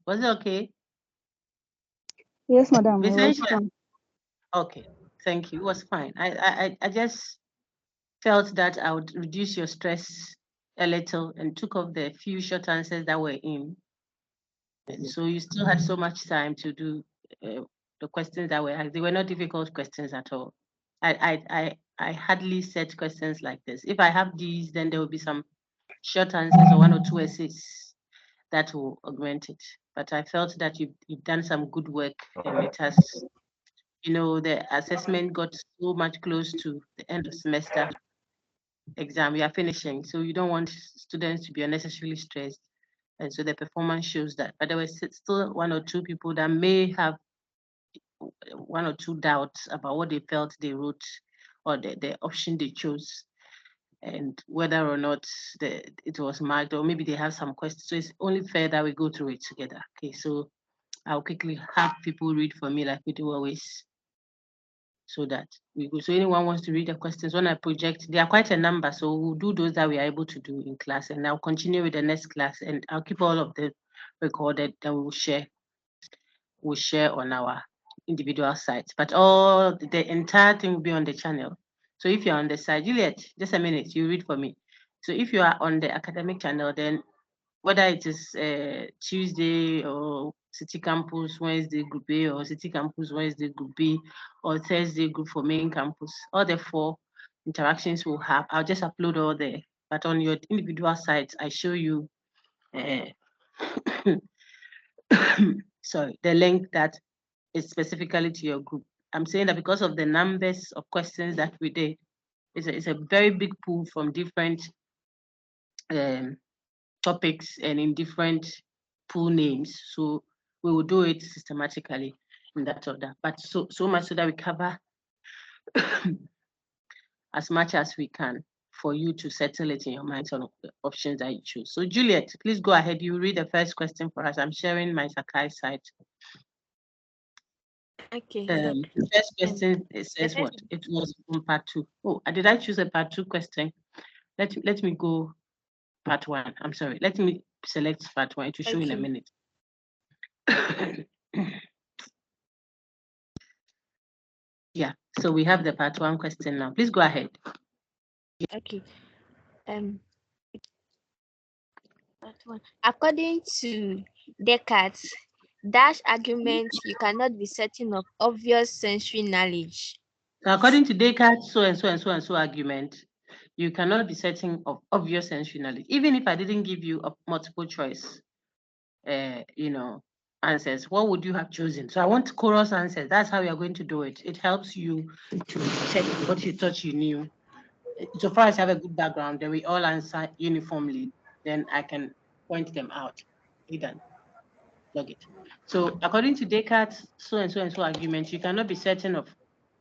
Was it okay? Yes, madam. It was Vicente? fine. Okay, thank you. It was fine. I just felt that I would reduce your stress a little and took off the few short answers that were in. And so you still had so much time to do the questions that were asked. They were not difficult questions at all. I hardly set questions like this. If I have these, then there will be some short answers or one or two essays that will augment it. But I felt that you've done some good work, and it has, the assessment got so much close to the end of semester exam. We are finishing, so you don't want students to be unnecessarily stressed. And so the performance shows that. But there were still one or two people that may have one or two doubts about what they felt they wrote or the option they chose and whether or not it was marked, or maybe they have some questions. So it's only fair that we go through it together. Okay, so I'll quickly have people read for me like we do always, so that we go. So anyone wants to read the questions, when I project, there are quite a number, so we'll do those that we are able to do in class, and I'll continue with the next class, and I'll keep all of them recorded, then we'll share on our individual sites. But all the entire thing will be on the channel. So if you're on the side, Juliet, just a minute, you read for me. So if you are on the academic channel, then whether it is Tuesday or City Campus Wednesday Group A, or City Campus Wednesday Group B, or Thursday Group for main campus, all the 4 interactions we'll have, I'll just upload all there. But on your individual sites, I show you sorry, the link that is specifically to your group. I'm saying that because of the numbers of questions that we did, it's a very big pool from different topics and in different pool names. So we will do it systematically in that order. But so much so that we cover as much as we can for you to settle it in your mind on the options that you choose. So Juliet, please go ahead. You read the first question for us. I'm sharing my Sakai site. Okay. The first question, it says what? It was from part 2. Oh, did I choose a part 2 question? Let me go part 1. I'm sorry. Let me select part 1 to show in a minute. Yeah, so we have the part 1 question now. Please go ahead. Okay. According to Descartes' Dash argument, you cannot be certain of obvious sensory knowledge. So according to Descartes' so and so and so and so argument, you cannot be certain of obvious sensory knowledge. Even if I didn't give you a multiple choice, answers, what would you have chosen? So I want chorus answers. That's how we are going to do it. It helps you to check what you thought you knew. So far as I have a good background, then we all answer uniformly, then I can point them out. Done. Log it. So according to Descartes' so and so and so argument, you cannot be certain of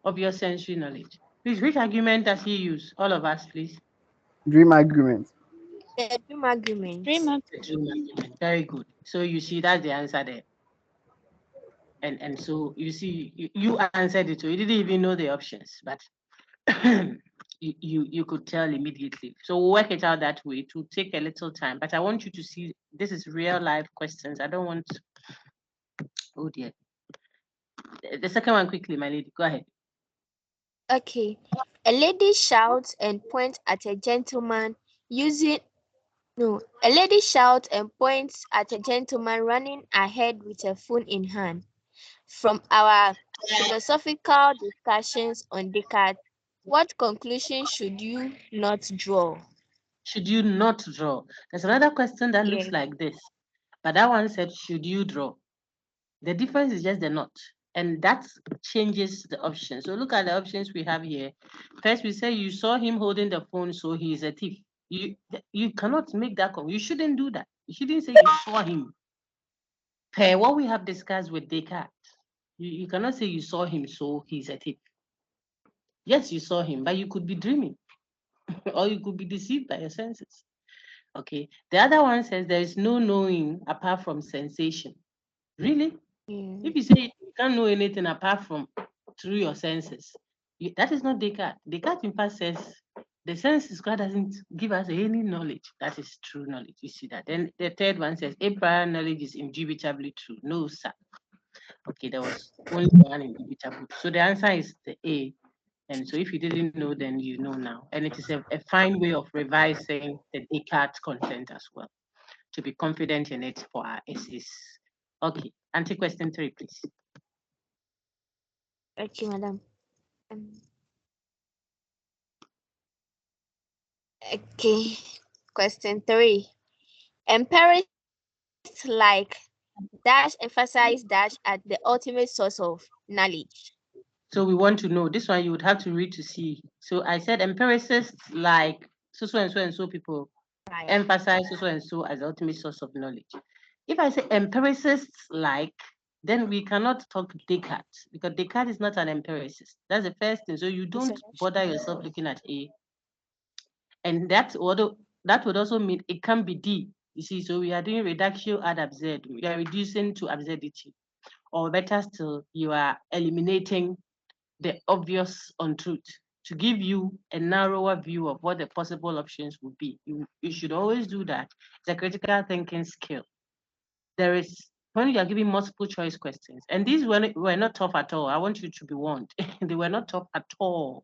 obvious sensory knowledge. Please, which argument does he use? All of us, please. Dream argument. The dream argument. Dream argument. Very good. So you see, that's the answer there. And so you see, you answered it, so you didn't even know the options, but you could tell immediately. So we'll work it out that way. It will take a little time, but I want you to see this is real life questions. I don't want. Oh dear. The second one quickly, my lady. Go ahead. Okay. A lady shouts and points at a gentleman a lady shouts and points at a gentleman running ahead with a phone in hand. From our philosophical discussions on Descartes, what conclusion should you not draw? Should you not draw? There's another question that looks like this, but that one said, should you draw? The difference is just the not, and that changes the option. So look at the options we have here. First, we say you saw him holding the phone, so he is a thief. You cannot make that call. You shouldn't do that. You shouldn't say you saw him. Per what we have discussed with Descartes, you cannot say you saw him, so he's a thief. Yes, you saw him, but you could be dreaming, or you could be deceived by your senses. Okay. The other one says there is no knowing apart from sensation. Really? If you say you can't know anything apart from through your senses, that is not Descartes. Descartes, in fact, says the census card doesn't give us any knowledge that is true knowledge. You see that. Then the third one says a prior knowledge is indubitably true. No, sir. Okay, there was only one indubitable. So the answer is the A. And so if you didn't know, then you know now. And it is a fine way of revising the Descartes content as well, to be confident in it for our essays. Okay, answer question 3, please. Okay, madam. Okay, question 3. Empirics like dash emphasize dash at the ultimate source of knowledge. So we want to know. This one you would have to read to see. So I said empiricists like so and so people emphasize so and so as the ultimate source of knowledge. If I say empiricists like, then we cannot talk Descartes, because Descartes is not an empiricist. That's the first thing. So you don't bother yourself looking at A. And that would also mean it can be D. You see, so we are doing reductio ad absurdum. We are reducing to absurdity. Or better still, you are eliminating the obvious untruth to give you a narrower view of what the possible options would be. You should always do that. It's a critical thinking skill. There is, when you are giving multiple choice questions, and these were not tough at all. I want you to be warned. They were not tough at all.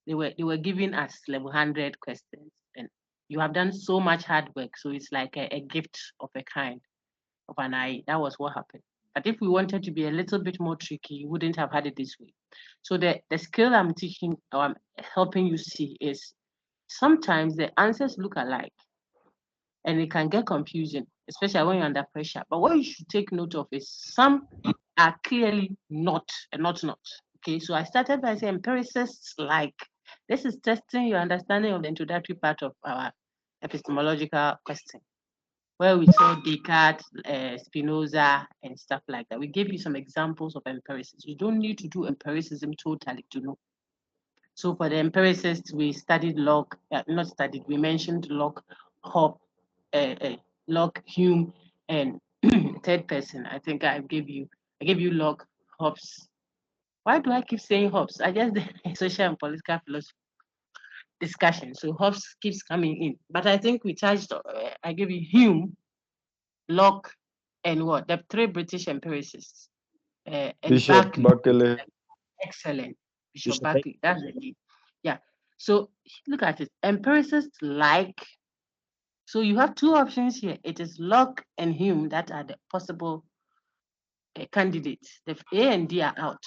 They were giving us level 100 questions, and you have done so much hard work. So it's like a gift of a kind, of an eye. That was what happened. But if we wanted to be a little bit more tricky, you wouldn't have had it this way. So the skill I'm teaching, or I'm helping you see, is sometimes the answers look alike and it can get confusing, especially when you're under pressure. But what you should take note of is some are clearly not and not. Okay, so I started by saying empiricists like, this is testing your understanding of the introductory part of our epistemological question, where we saw Descartes, Spinoza, and stuff like that. We gave you some examples of empiricism. You don't need to do empiricism totally to know. So for the empiricists, we studied Locke, we mentioned Locke, Locke, Hume, and third person. I think I gave you Locke, Hobbes. Why do I keep saying Hobbes? I just did a social and political philosophy discussion, so Hobbes keeps coming in. But I think we touched, I gave you Hume, Locke, and what? The 3 British empiricists. And Bishop Buckley. Excellent. Bishop Buckley. That's the name. Yeah. So look at it. Empiricists like. So you have 2 options here. It is Locke and Hume that are the possible candidates. The A and D are out.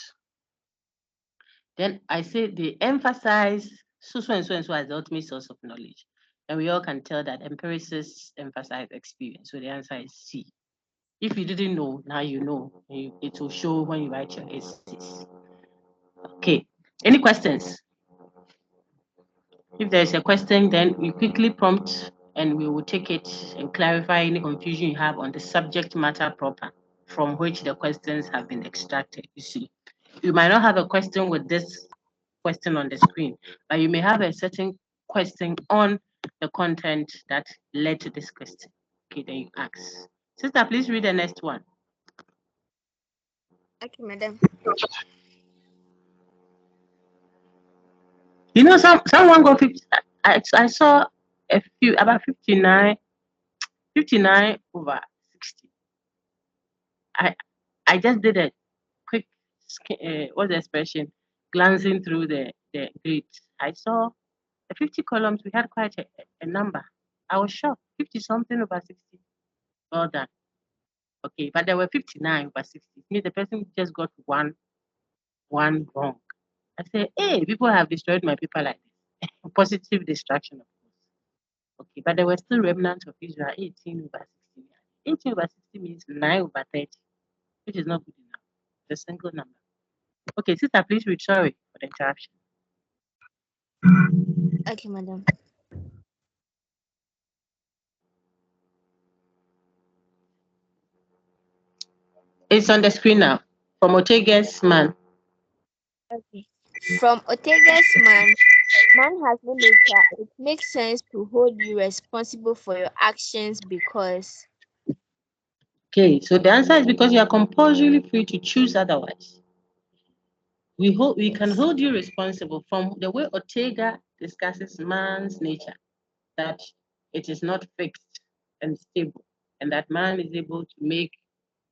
Then I say they emphasize so and so as the ultimate source of knowledge. And we all can tell that empiricists emphasize experience. So the answer is C. If you didn't know, now you know. It will show when you write your essays. Okay. Any questions? If there's a question, then you quickly prompt and we will take it and clarify any confusion you have on the subject matter proper from which the questions have been extracted. You see, you might not have a question with this question on the screen, but you may have a certain question on the content that led to this question. Okay, then you ask. Sister, please read the next one. Okay, madam. You know, someone got 50. I saw a few, about 59 over 60. I just did a quick, what's the expression? Glancing through the grades. I saw the 50 columns, we had quite a number. I was shocked, 50 something over 60. Well done. Okay, but there were 59 over 60. It means the person just got one wrong. I said, hey, people have destroyed my paper like this. Positive distraction, of course. Okay, but there were still remnants of Israel, 18 over 60. 18 over 60 means 9 over 30, which is not good enough. It's a single number. Okay, sister, please read. Sorry for the interruption. Okay, madam. It's on the screen now. From Otega's man. Okay. From Otega's man has no nature. It makes sense to hold you responsible for your actions because. Okay, so the answer is because you are compulsorily free to choose otherwise. We can hold you responsible from the way Ortega discusses man's nature, that it is not fixed and stable, and that man is able to make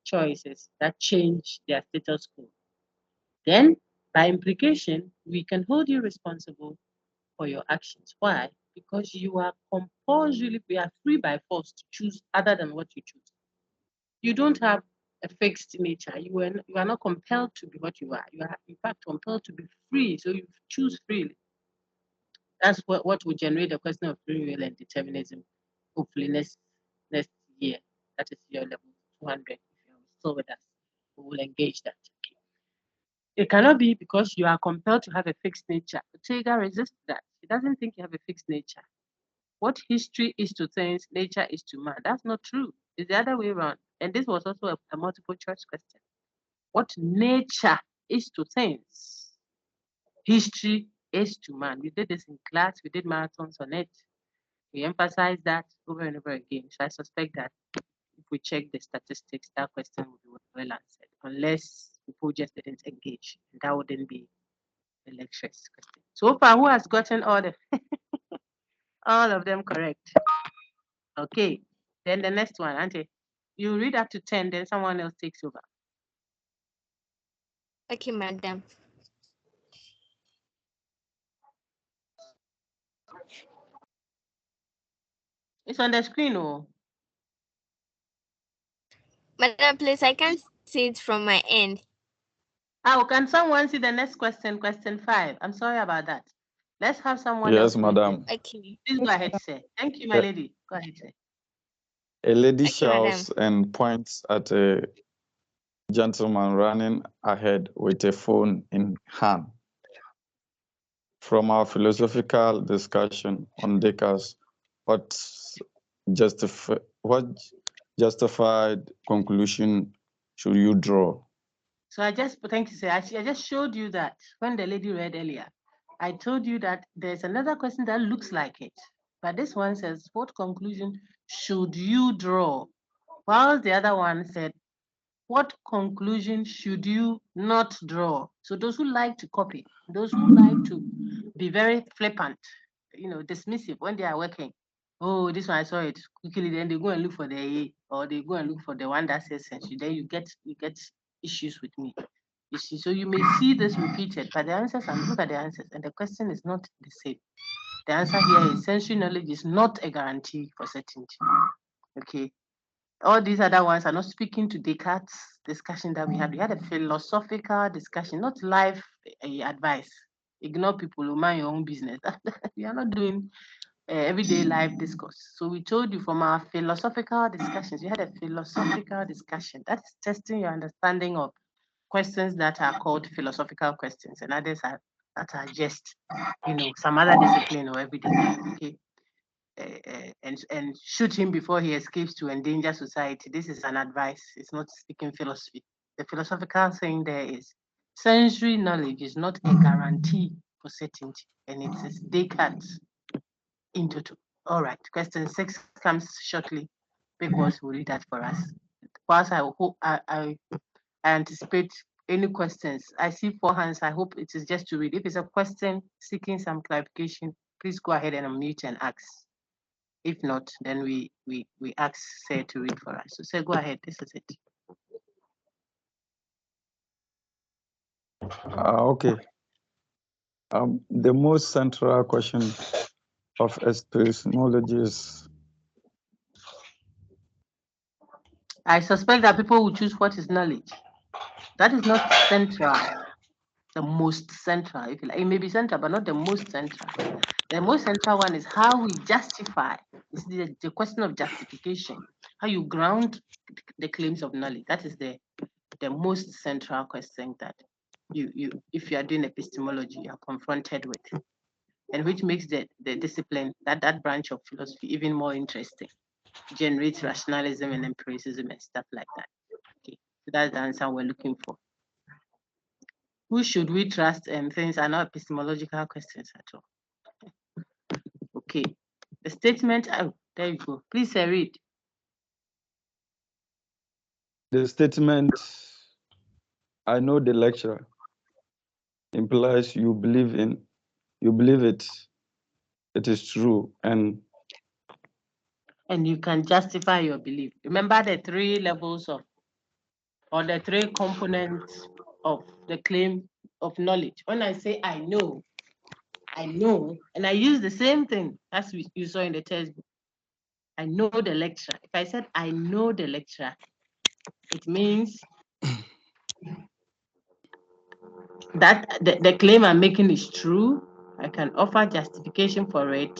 choices that change their status quo. Then, by implication, we can hold you responsible for your actions. Why? Because you are compulsorily, we are free by force to choose other than what you choose. You don't have a fixed nature. You are not compelled to be what you are. You are, in fact, compelled to be free. So you choose freely. That's what will generate the question of free will and determinism. Hopefully next year, that is your level 200. If you're still with us, we will engage that. It cannot be because you are compelled to have a fixed nature. Ortega resists that. He doesn't think you have a fixed nature. What history is to things, nature is to man. That's not true. It's the other way around. And this was also a multiple choice question. What nature is to things, history is to man. We did this in class. We did marathons on it. We emphasize that over and over again. So I suspect that if we check the statistics, that question will be well answered, unless people just didn't engage. And that wouldn't be a lecturer's question. So far, who has gotten all of them correct? Okay. Then the next one, Auntie, you read up to 10, then someone else takes over. Okay, madam. It's on the screen, oh. Madam, please, I can't see it from my end. Oh, can someone see the next question, question 5? I'm sorry about that. Let's have someone Yes, else read madam. it. Okay. Please go ahead, sir. Thank you, my lady. Go ahead, sir. A lady Okay, shouts and points at a gentleman running ahead with a phone in hand. From our philosophical discussion on Descartes, what justified conclusion should you draw? So thank you, sir. I just showed you that when the lady read earlier, I told you that there's another question that looks like it. But this one says, what conclusion should you draw? While the other one said, what conclusion should you not draw? So those who like to copy, those who like to be very flippant, dismissive when they are working. Oh, this one I saw it quickly. Then they go and look for the A, or they go and look for the one that says sensory. Then you get issues with me. You see, so you may see this repeated, but the answers and look at the answers, and the question is not the same. The answer here is sensory knowledge is not a guarantee for certainty. Okay, all these other ones are not speaking to Descartes' discussion that we had. We had a philosophical discussion, not life advice. Ignore people who mind your own business. We are not doing everyday life discourse. So we told you from our philosophical discussions, we had a philosophical discussion. That's testing your understanding of questions that are called philosophical questions, and others are that are just, some other discipline or everyday life. Okay. And shoot him before he escapes to endanger society. This is an advice. It's not speaking philosophy. The philosophical thing there is sensory knowledge is not a guarantee for certainty, and it is Descartes into two. All right. Question 6 comes shortly. Big Boss will read that for us. Whilst I hope I anticipate any questions. I see 4 hands. I hope it is just to read. If it's a question seeking some clarification, please go ahead and unmute and ask. If not, then we ask Sir to read for us. So Sir, go ahead. This is it. Okay. The most central question of epistemology is, I suspect that people will choose what is knowledge. That is not central. The most central, if you like. It may be central, but not the most central. The most central one is how we justify. It's the question of justification. How you ground the claims of knowledge. That is the most central question that you if you are doing epistemology, you are confronted with, and which makes the discipline, that branch of philosophy, even more interesting. Generates rationalism and empiricism and stuff like that. Okay, so that's the answer we're looking for. Who should we trust? And things are not epistemological questions at all. Okay, the statement. Oh, there you go. Please read. the statement, I know the lecturer, implies you believe it. it is true, and you can justify your belief. Remember the three levels of, or the three components of the claim of knowledge. When I say I know, and I use the same thing as you saw in the textbook. I know the lecturer. If I said I know the lecturer, it means that the claim I'm making is true. I can offer justification for it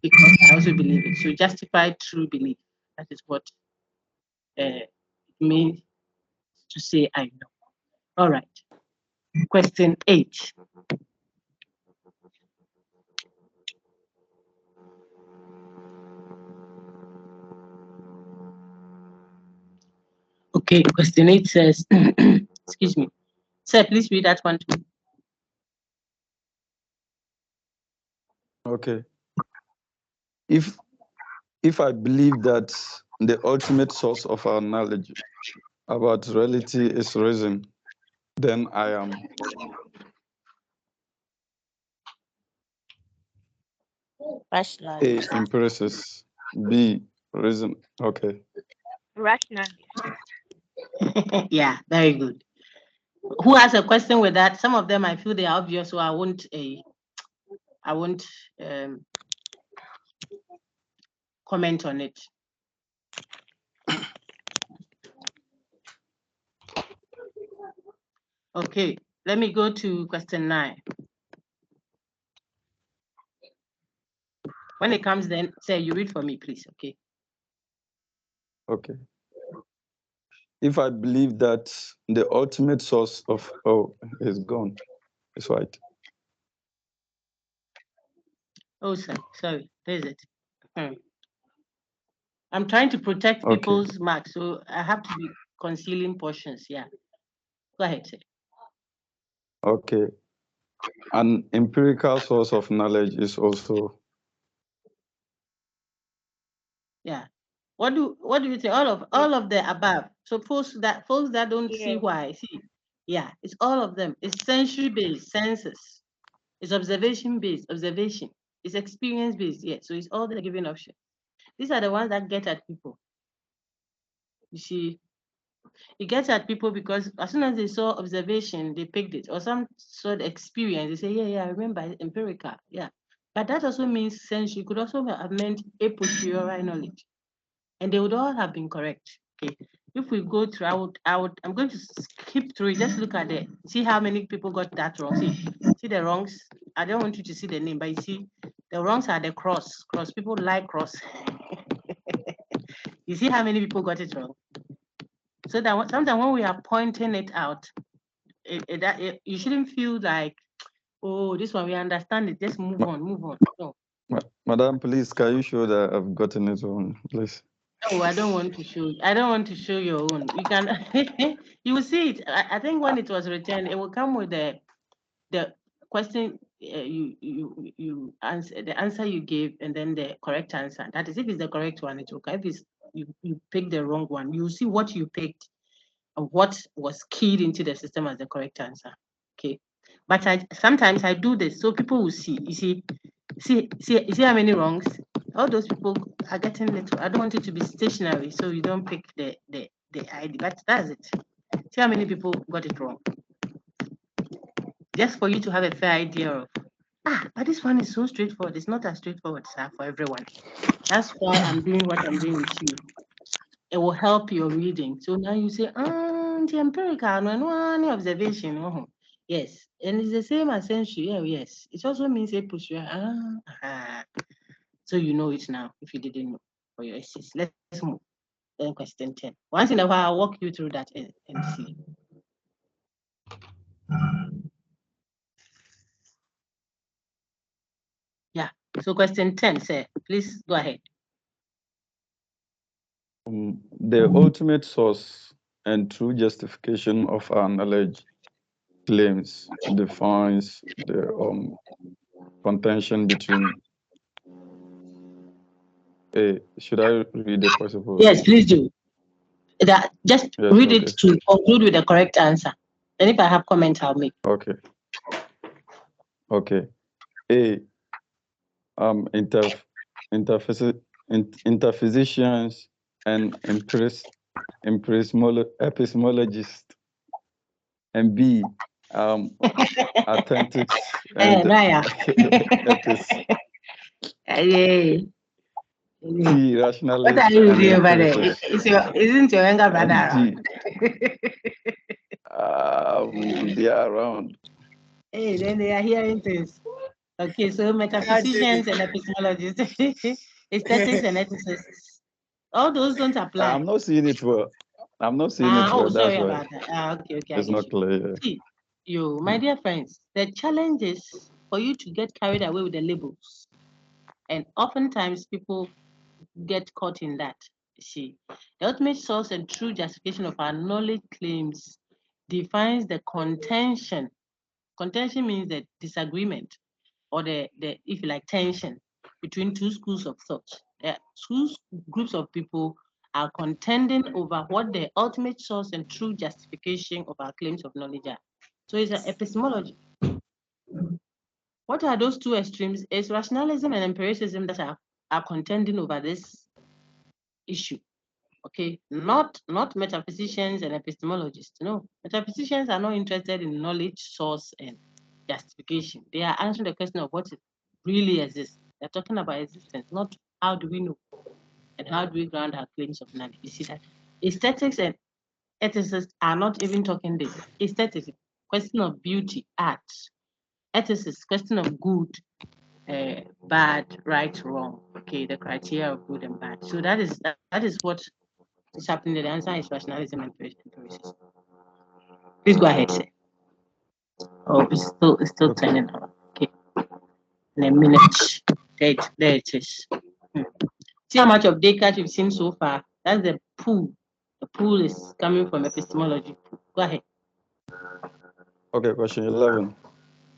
because I also believe it. So justify true belief. That is what it means to say I know. All right. Question 8. Okay, question 8 says, excuse me. Sir, please read that one too. okay. If I believe that the ultimate source of our knowledge about reality is reason, then I am Rational. A, empiricist, B, reason. Okay. Rational. Yeah, very good. Who has a question with that? Some of them I feel they are obvious, so I won't comment on it. Okay, let me go to question 9. When it comes then, say you read for me, please, okay? Okay. If I believe that the ultimate source of is gone, it's right. Oh, sorry, there's it. I'm trying to protect Okay. people's marks, so I have to be concealing portions. Yeah, go ahead, sir. Okay. An empirical source of knowledge is also. Yeah. What do you say? All of the above. So folks that don't see why, see, yeah, it's all of them. It's sensory based, senses. It's observation based, observation. It's experience based, yeah. So it's all the given option. These are the ones that get at people. You see, it gets at people because as soon as they saw observation, they picked it, or some sort of experience, they say, yeah, I remember empirical, yeah. But that also means sensory. It could also have meant a posteriori knowledge, and they would all have been correct. Okay. If we go through, I'm going to skip through it. Just look at it. See how many people got that wrong. See the wrongs. I don't want you to see the name, but you see the wrongs are the cross. People like cross. You see how many people got it wrong. So that sometimes when we are pointing it out, you shouldn't feel like, oh, this one we understand it. Just move on. No. Madam, please, can you show that I've gotten it wrong, please? Oh, I don't want to show. I don't want to show your own. You can. You will see it. I think when it was returned, it will come with the question you answer, the answer you gave, and then the correct answer. That is, if it's the correct one, it's okay. If it's you picked the wrong one, you see what you picked and what was keyed into the system as the correct answer. Okay, but sometimes I do this so people will see. You see how many wrongs? All those people are getting little. I don't want it to be stationary, so you don't pick the ID. But that's it. See how many people got it wrong. Just for you to have a fair idea of, but this one is so straightforward. It's not as straightforward, sir, for everyone. That's why I'm doing what I'm doing with you. It will help your reading. So now you say, the empirical, no observation. Yes, and it's the same as sensory. Yeah, yes. It also means a push. So you know it now if you didn't know for your essays. Let's move. Then question 10. Once in a while, I'll walk you through that and see. Yeah. So question 10, sir, please go ahead. The ultimate source and true justification of our knowledge claims defines the contention between should I read the possible? Yes, please do. Just yes, read okay. it to conclude with the correct answer. And if I have comments, I'll make. Okay. A, interphysicians and epistemologists, and B, authentics and Raya. ethics. Yay. C, What rationalists are you and doing over there? empiricists. Isn't your younger brother And around? D, they are around. Hey, then they are hearing things. Okay, so metaphysicians and epistemologists, aesthetics and ethicists. All those don't apply. I'm not seeing it well. I'm not seeing it well. Sorry That's why about that. Okay, I it's get not you. clear. See, my dear friends, the challenge is for you to get carried away with the labels. And oftentimes people get caught in that. See, the ultimate source and true justification of our knowledge claims defines the contention. Contention means the disagreement or the if you like, tension between two schools of thought. Two groups of people are contending over what the ultimate source and true justification of our claims of knowledge are. So it's an epistemology. What are those two extremes? It's rationalism and empiricism that are contending over this issue. Okay, not metaphysicians and epistemologists. No, metaphysicians are not interested in knowledge, source, and justification. They are answering the question of what really exists. They're talking about existence, not how do we know and how do we ground our claims of knowledge. You see that aesthetics and ethicists are not even talking this. Aesthetics, question of beauty, art. Ethicists, question of good, bad, right, wrong. Okay, the criteria of good and bad. So that is what is happening. The answer is rationalism and empiricism. Please go ahead, sir. Oh, it's still turning on. Okay, in a minute. There it is. See how much of Descartes you've seen so far. That's the pool. The pool is coming from epistemology. Go ahead. Okay, question 11.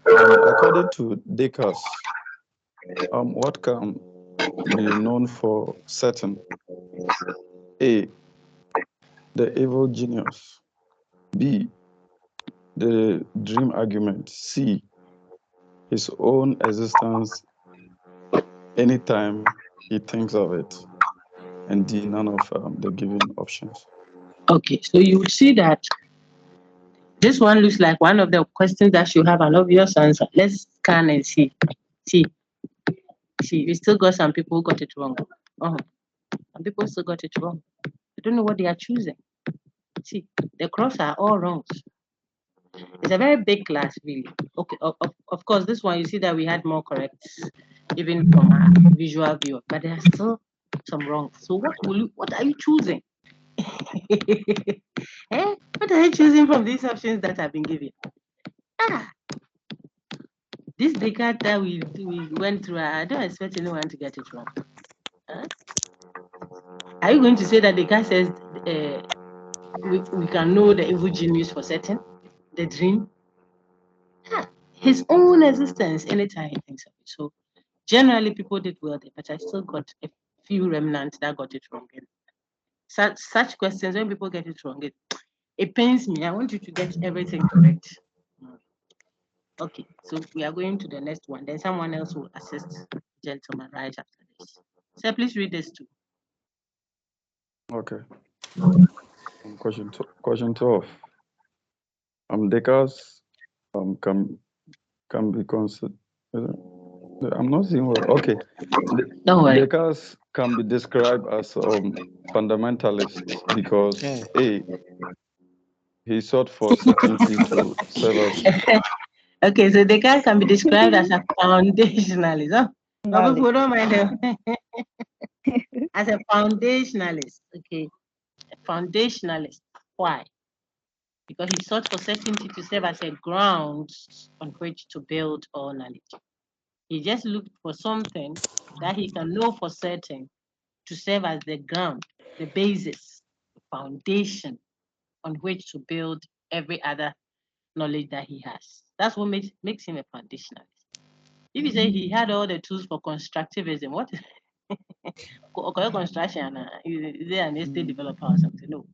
According to Descartes, what can be known for certain? A, the evil genius. B, the dream argument. C, his own existence anytime he thinks of it. And D, none of the given options. Okay, so you would see that this one looks like one of the questions that should have an obvious answer. Let's scan and see. See, we still got some people who got it wrong. Some people still got it wrong. I don't know what they are choosing. See, the cross are all wrong. It's a very big class, really. Okay, of course, this one you see that we had more corrects, even from our visual view, but there are still some wrong. So what are you choosing? What are you choosing from these options that have been given? This Descartes that we went through, I don't expect anyone to get it wrong. Are you going to say that Descartes says we can know the evil genius for certain, the dream? His own existence anytime he thinks of it. So generally people did well there, but I still got a few remnants that got it wrong. And such questions, when people get it wrong, it pains me. I want you to get everything correct. Okay, so we are going to the next one. Then someone else will assist gentleman right after this. So please read this too. Okay. Question 12. Descartes can be considered. I'm not seeing well. Okay. Don't worry. Descartes can be described as fundamentalist because A, he sought for certainty to serve as. Okay, so Descartes can be described as a foundationalist. Some people don't mind them. As a foundationalist, okay, a foundationalist. Why? Because he sought for certainty to serve as a ground on which to build all knowledge. He just looked for something that he can know for certain to serve as the ground, the basis, the foundation on which to build every other knowledge that he has. That's what makes him a foundationalist. If you say he had all the tools for constructivism, what is construction? Is there an estate developer or something? No.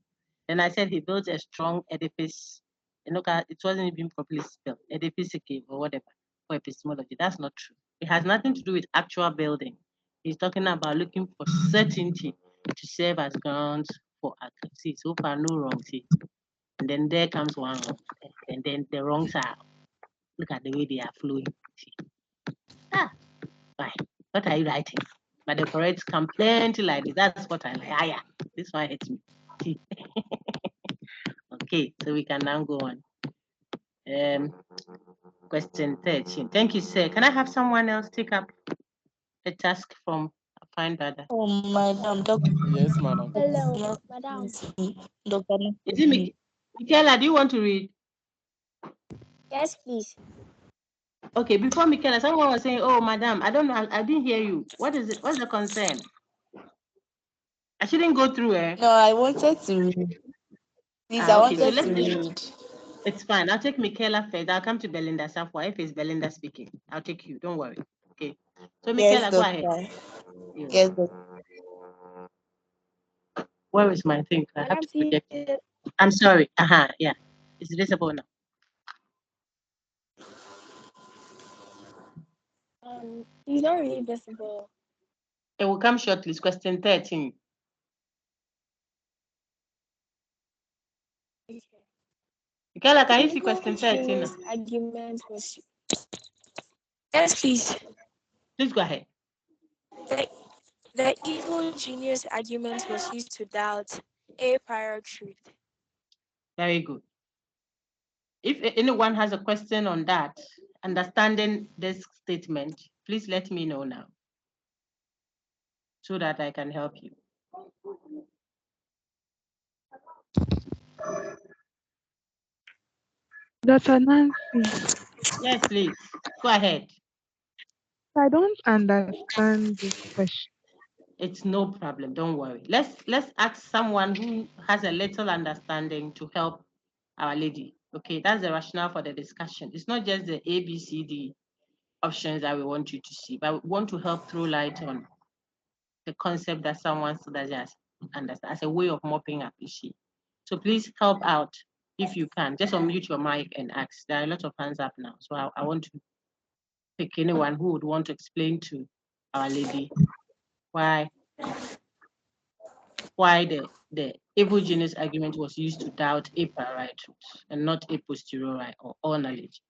Then I said he built a strong edifice. It wasn't even properly spelled, edifice or whatever, for epistemology. That's not true. It has nothing to do with actual building. He's talking about looking for certainty to serve as grounds for accuracy. So far, no wrongs here. And then there comes one wrong. And then the wrongs are, look at the way they are flowing. See. Why? What are you writing? But the correct come plenty like this. That's what I like. Yeah. This one hits me. See. Okay, so we can now go on. Question 13. Thank you, sir. Can I have someone else take up the task from a fine brother? Oh, madam, doctor. Yes, madam. Hello, Yes, madam. Doctor. Is it Michaela, do you want to read? Yes, please. Okay, before Michaela, someone was saying, oh, madam, I don't know, I didn't hear you. What is it? What's the concern? I shouldn't go through it. No, I wanted to read. Please, I Okay, so wanted let's to read. It's fine. I'll take Michaela first. I'll come to Belinda Safwa. If it's Belinda speaking, I'll take you. Don't worry. Okay. So Yes, Michaela, go ahead. doctor. Yeah. Yes, doctor. Where is my thing? I have Madam, to project it. I'm sorry. Yeah. It's visible now. It's not really visible. It will come shortly. It's question 13. Michaela, can you see question 13 now? Argument was. Yes, please. Please go ahead. The evil genius argument was used to doubt a prior truth. Very good. If anyone has a question on that, understanding this statement, please let me know now so that I can help you. Dr. Nancy, Yes, please. Go ahead. I don't understand this question. It's no problem. Don't worry. Let's ask someone who has a little understanding to help our lady. Okay, that's the rationale for the discussion. It's not just the A, B, C, D options that we want you to see, but we want to help throw light on the concept that someone still doesn't understand as a way of mopping up, you see. So please help out if you can. Just unmute your mic and ask. There are a lot of hands up now. So I want to pick anyone who would want to explain to our lady why the evil genius argument was used to doubt a priori truth and not a posteriori or all knowledge.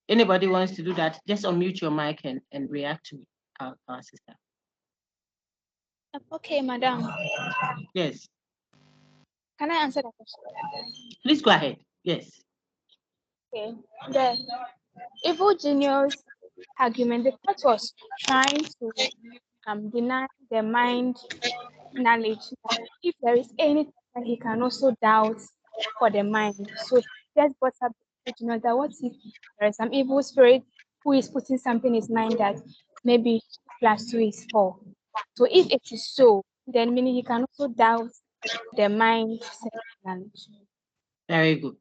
Anybody wants to do that, just unmute your mic and react to our sister. Okay, madam. Yes. Can I answer that question? Please go ahead. Yes. Okay. The evil genius argument, the court was trying to deny the mind knowledge. If there is anything that he can also doubt for the mind. So he just brought up the genius that what if there is some evil spirit who is putting something in his mind that maybe 2 + 2 is 4. So if it is so, then meaning he can also doubt the mind knowledge. Very good.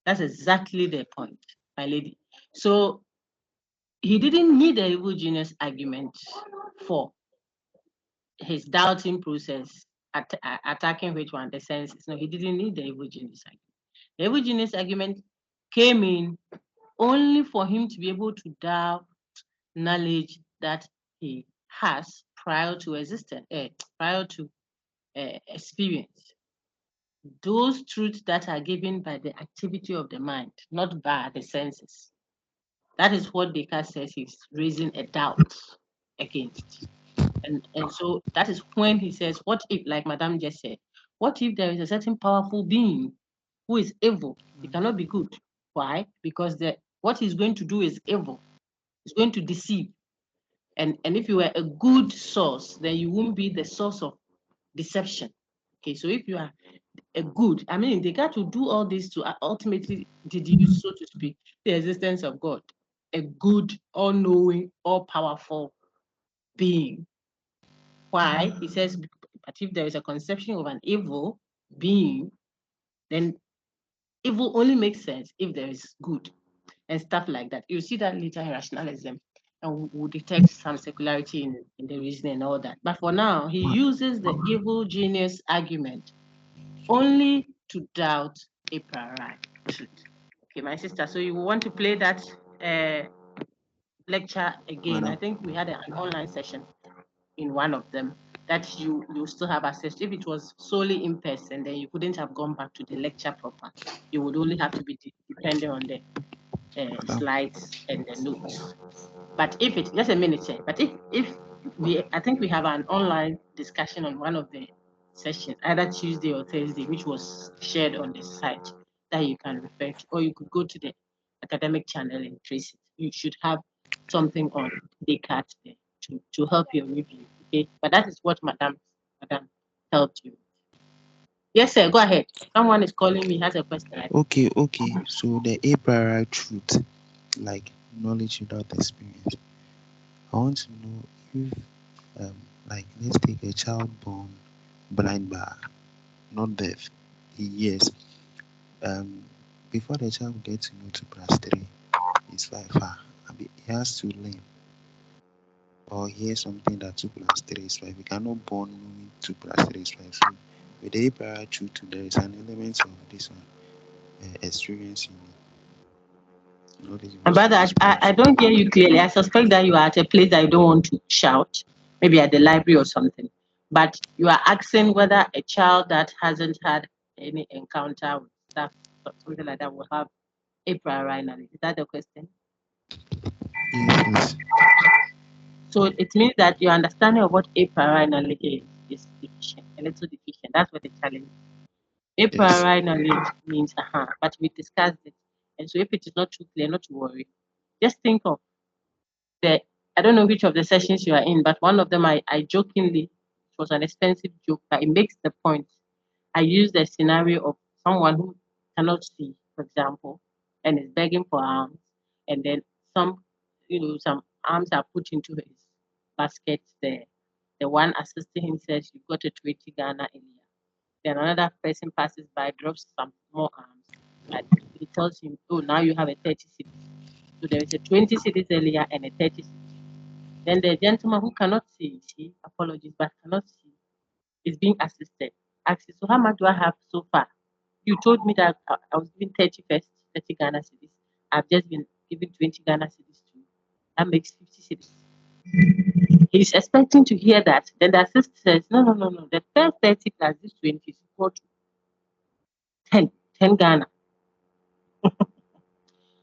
That's exactly the point, my lady. So he didn't need the evil genius argument for his doubting process, attacking which one, the senses. No, he didn't need the evil genius argument. The evil genius argument came in only for him to be able to doubt knowledge that he has prior to existence, prior to experience. Those truths that are given by the activity of the mind, not by the senses. That is what Descartes says he's raising a doubt against. And so that is when he says, what if, like Madame just said, what if there is a certain powerful being who is evil? He cannot be good. Why? Because what he's going to do is evil. He's going to deceive. And if you were a good source, then you won't be the source of deception. Okay, so if you are a good, I mean, they got to do all this to ultimately deduce, so to speak, the existence of God, a good, all-knowing, all-powerful being. Why? He says, but if there is a conception of an evil being, then evil only makes sense if there is good and stuff like that. You see that later in rationalism, and we'll detect some secularity in the reasoning and all that. But for now, he uses the evil genius argument only to doubt a priori truth. Okay, my sister, so you want to play that lecture again. I think we had an online session in one of them that you still have access to. If it was solely in person, then you couldn't have gone back to the lecture proper. You would only have to be depending on the slides and the notes. But if it's just a minute, but if we, I think we have an online discussion on one of the sessions, either Tuesday or Thursday, which was shared on the site that you can refer to, or you could go to the academic channel and trace it. You should have something on Descartes there to help your review. Okay, but that is what Madam helped you. Yes, sir. Go ahead. Someone is calling me. Has a question. Okay. So the a priori truth, like knowledge without experience. I want to know if, like, let's take a child born blind but not deaf. Yes. Before the child gets to know 2+3 is 5. He has to learn or hear something that 2+3 is 5. We cannot born knowing 2+3 is 5. So with the a priori truth, there is an element of this one, experience in knowledge. Brother, I don't hear you clearly. I suspect that you are at a place that you don't want to shout, maybe at the library or something. But you are asking whether a child that hasn't had any encounter with stuff or something like that will have a priori knowledge. Is that the question? Yes. So it means that your understanding of what a priori knowledge is deficient, a little deficient. That's what the challenge is. A priori knowledge means, but we discussed it. And so if it is not too clear, not to worry. Just think of I don't know which of the sessions you are in, but one of them I jokingly, it was an expensive joke, but it makes the point. I used the scenario of someone who cannot see, for example, and is begging for alms, and then some alms are put into his basket. The one assisting him says, "You got a 20 Ghana earlier." Then another person passes by, drops some more alms, but he tells him, "Oh, now you have a 30 cedis." So there is a 20 cedis earlier and a 30 cedis. Then the gentleman who cannot see, apologies, but cannot see, is being assisted. Asks, "So how much do I have so far? You told me that I was given 30 first, 30 Ghana cedis. I've just been given 20 Ghana cedis too. That makes 50 cedis." He's expecting to hear that. Then the assistant says, no. The first 30 plus this 20 is equal to 10 Ghana.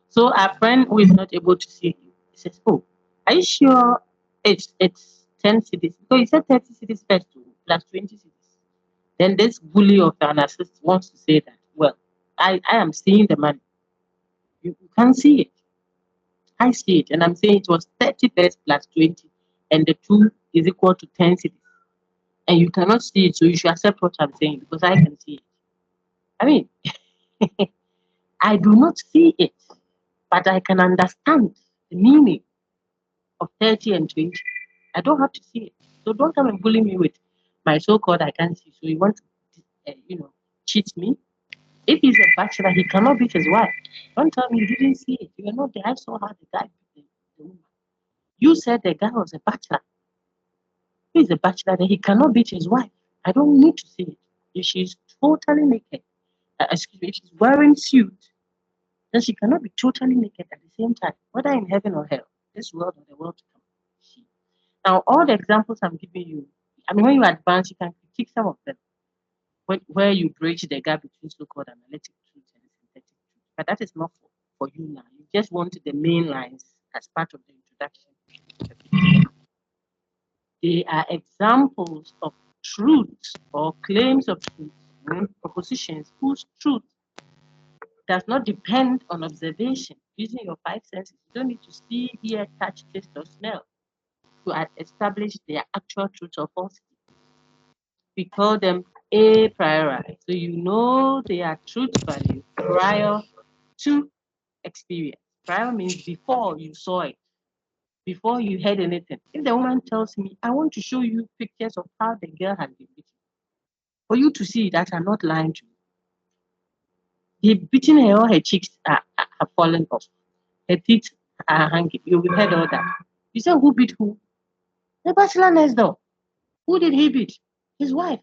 So our friend who is not able to see, he says, "Oh, are you sure it's 10 cedis? Because you said 30 cedis first plus 20 cedis." Then this bully of an assist wants to say that, "Well, I am seeing the money. You can't see it. I see it. And I'm saying it was 30 first plus 20, and the two is equal to 10 cedis. And you cannot see it, so you should accept what I'm saying because I can see it." I mean, I do not see it, but I can understand the meaning of 30 and 20. I don't have to see it. So don't come and bully me with my so-called I can't see. So you want to, cheat me? If he's a bachelor, he cannot beat his wife. Don't tell me you didn't see it. You were not there. I saw how the guy beat the woman. You said the guy was a bachelor. He's a bachelor, then he cannot beat his wife. I don't need to see it. If she's totally naked, excuse me, if she's wearing suit, then she cannot be totally naked at the same time, whether in heaven or hell, this world or the world to come. Now, all the examples I'm giving you, I mean, when you advance, you can critique some of them, where you bridge the gap between so-called analytic truth and synthetic truth. But that is not for you now. You just want the main lines as part of the introduction. They are examples of truths or claims of truth, propositions whose truth does not depend on observation using your five senses. You don't need to see, hear, touch, taste, or smell to establish their actual truth or falsity. We call them a priori. So you know their truth value prior to experience. Prior means before you saw it, before you heard anything. If the woman tells me, "I want to show you pictures of how the girl has been beaten," for you to see that I'm not lying to you. The beating her, all her cheeks are falling off. Her teeth are hanging. You will heard all that. You say, who beat who? The bachelor next door. Who did he beat? His wife.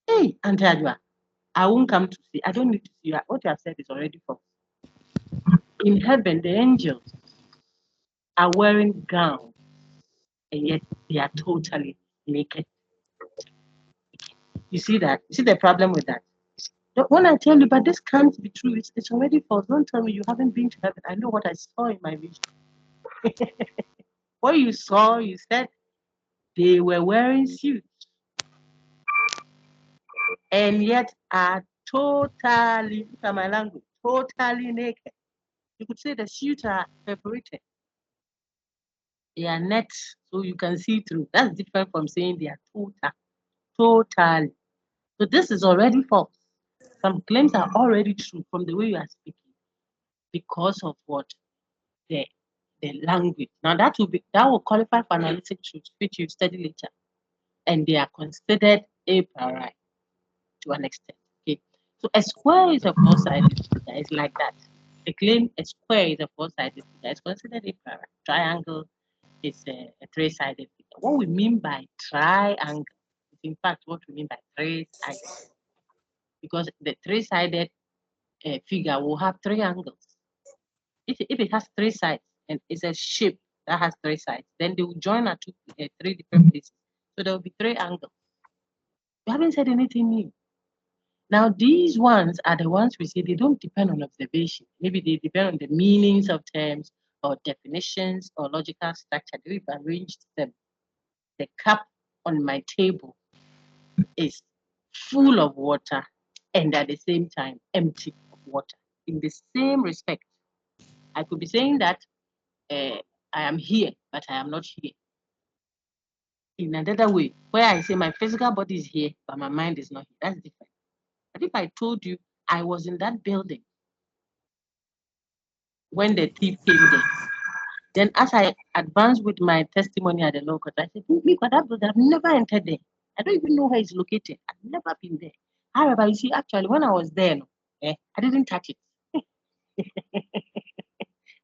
Hey, Auntie Adwa, I won't come to see. I don't need to see you. What you have said is already false. In heaven, the angels are wearing gowns, and yet they are totally naked. You see that? You see the problem with that? When I tell you, but this can't be true, it's already false. Don't tell me you haven't been to heaven. I know what I saw in my vision. What you saw, you said they were wearing suits and yet are totally, look at my language, totally naked. You could say the suits are perforated. They are nets, so you can see through. That's different from saying they are totally. So this is already false. Some claims are already true from the way you are speaking because of what? The language. Now that will qualify for analytic truth, which you study later. And they are considered a priori to an extent. Okay. So a square is a four-sided figure. It's like that. The claim a square is a four-sided figure. It's considered a priori. Triangle is a three-sided figure. What we mean by triangle is in fact what we mean by three-sided. Because the three-sided figure will have three angles. If it has three sides and it's a shape that has three sides, then they will join at three different places. So there will be three angles. You haven't said anything new. Now, these ones are the ones we say they don't depend on observation. Maybe they depend on the meanings of terms or definitions or logical structure. We've arranged them. The cup on my table is full of water and at the same time empty of water. In the same respect, I could be saying that I am here, but I am not here. In another way, where I say my physical body is here, but my mind is not here, that's different. But if I told you I was in that building when the thief came there, then as I advance with my testimony at the law court, I said, me, that building, I've never entered there. I don't even know where it's located. I've never been there. However, you see, actually, when I was there, I didn't touch it.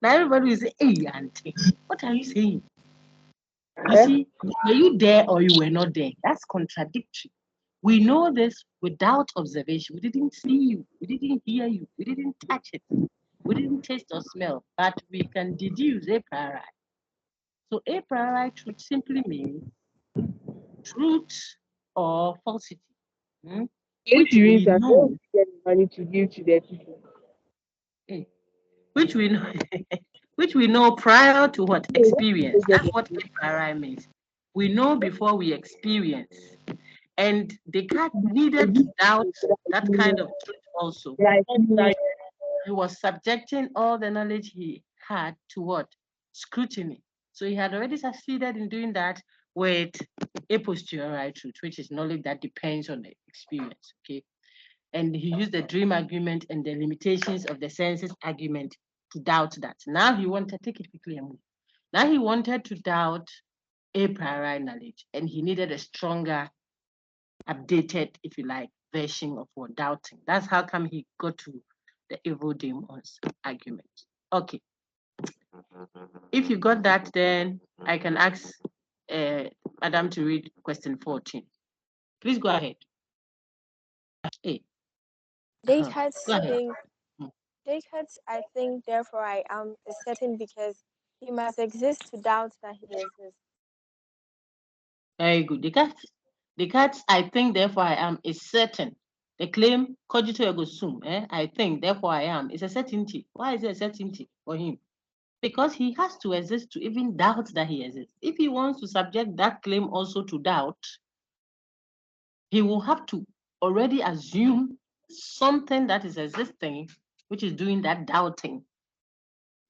Now everybody will say, hey, auntie, what are you saying? You see, were you there or you were not there? That's contradictory. We know this without observation. We didn't see you. We didn't hear you. We didn't touch it. We didn't taste or smell, but we can deduce a priori. So a priori truth simply means truth or falsity, which we know, get money to give to the people. which we know, which we know prior to what experience. That's what a priori means. We know before we experience. And Descartes needed to doubt that kind of truth also. He was subjecting all the knowledge he had to what? Scrutiny. So he had already succeeded in doing that with a posteriori truth, which is knowledge that depends on the experience. Okay. And he used the dream argument and the limitations of the senses argument to doubt that. Now he wanted, take it quickly and move. Now he wanted to doubt a priori knowledge, and he needed a stronger, updated, if you like, version of what doubting. That's how come he got to the evil demons argument. Okay. If you got that, then I can ask Madam to read question 14. Please go ahead. Hey. Descartes Go ahead. think Descartes, I think, therefore I am, is certain because he must exist to doubt that he exists. Very good. Descartes, I think, therefore I am, is certain. The claim, cogito ergo sum, I think, therefore I am, is a certainty. Why is it a certainty for him? Because he has to exist to even doubt that he exists. If he wants to subject that claim also to doubt, he will have to already assume something that is existing, which is doing that doubting.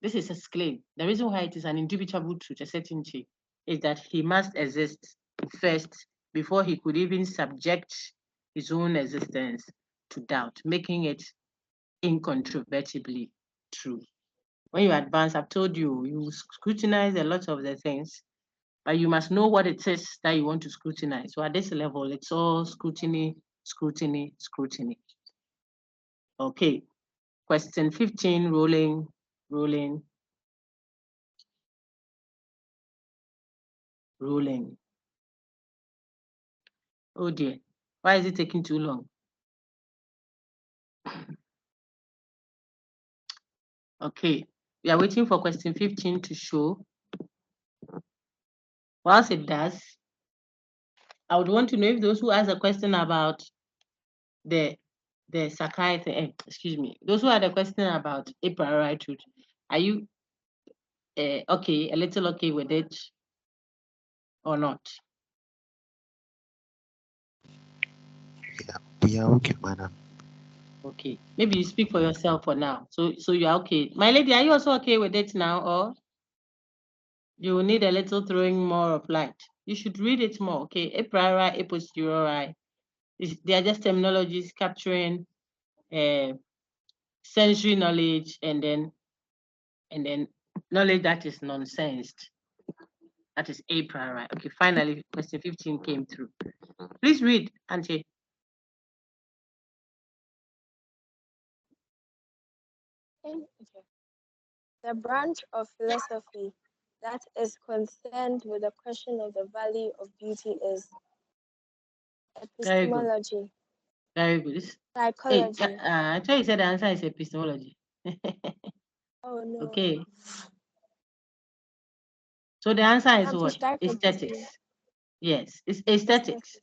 This is his claim. The reason why it is an indubitable truth, a certainty, is that he must exist first before he could even subject his own existence to doubt, making it incontrovertibly true. When you advance, I've told you, you scrutinize a lot of the things, but you must know what it is that you want to scrutinize. So at this level, it's all scrutiny, scrutiny, scrutiny. Okay, question 15, rolling. Oh dear, why is it taking too long? Okay, we are waiting for question 15 to show. Whilst it does, I would want to know if those who ask a question about the Sakai, excuse me, those who had a question about a priori truth, are you okay, a little okay with it or not? Yeah, we are okay, madam. Okay, maybe you speak for yourself for now. So you're okay. My lady, are you also okay with it now, or you will need a little throwing more of light? You should read it more, okay? A priori, a posteriori. They are just terminologies capturing sensory knowledge and then knowledge that is nonsensed. That is a priori. Okay, finally, question 15 came through. Please read, Auntie. Okay. The branch of philosophy that is concerned with the question of the value of beauty is Very good. epistemology, Very good. Hey, psychology. I thought you said the answer is epistemology. Oh no. Okay. So the answer is Auntie, what? should I continue? Aesthetics. Yes, it's aesthetics. Aesthetics.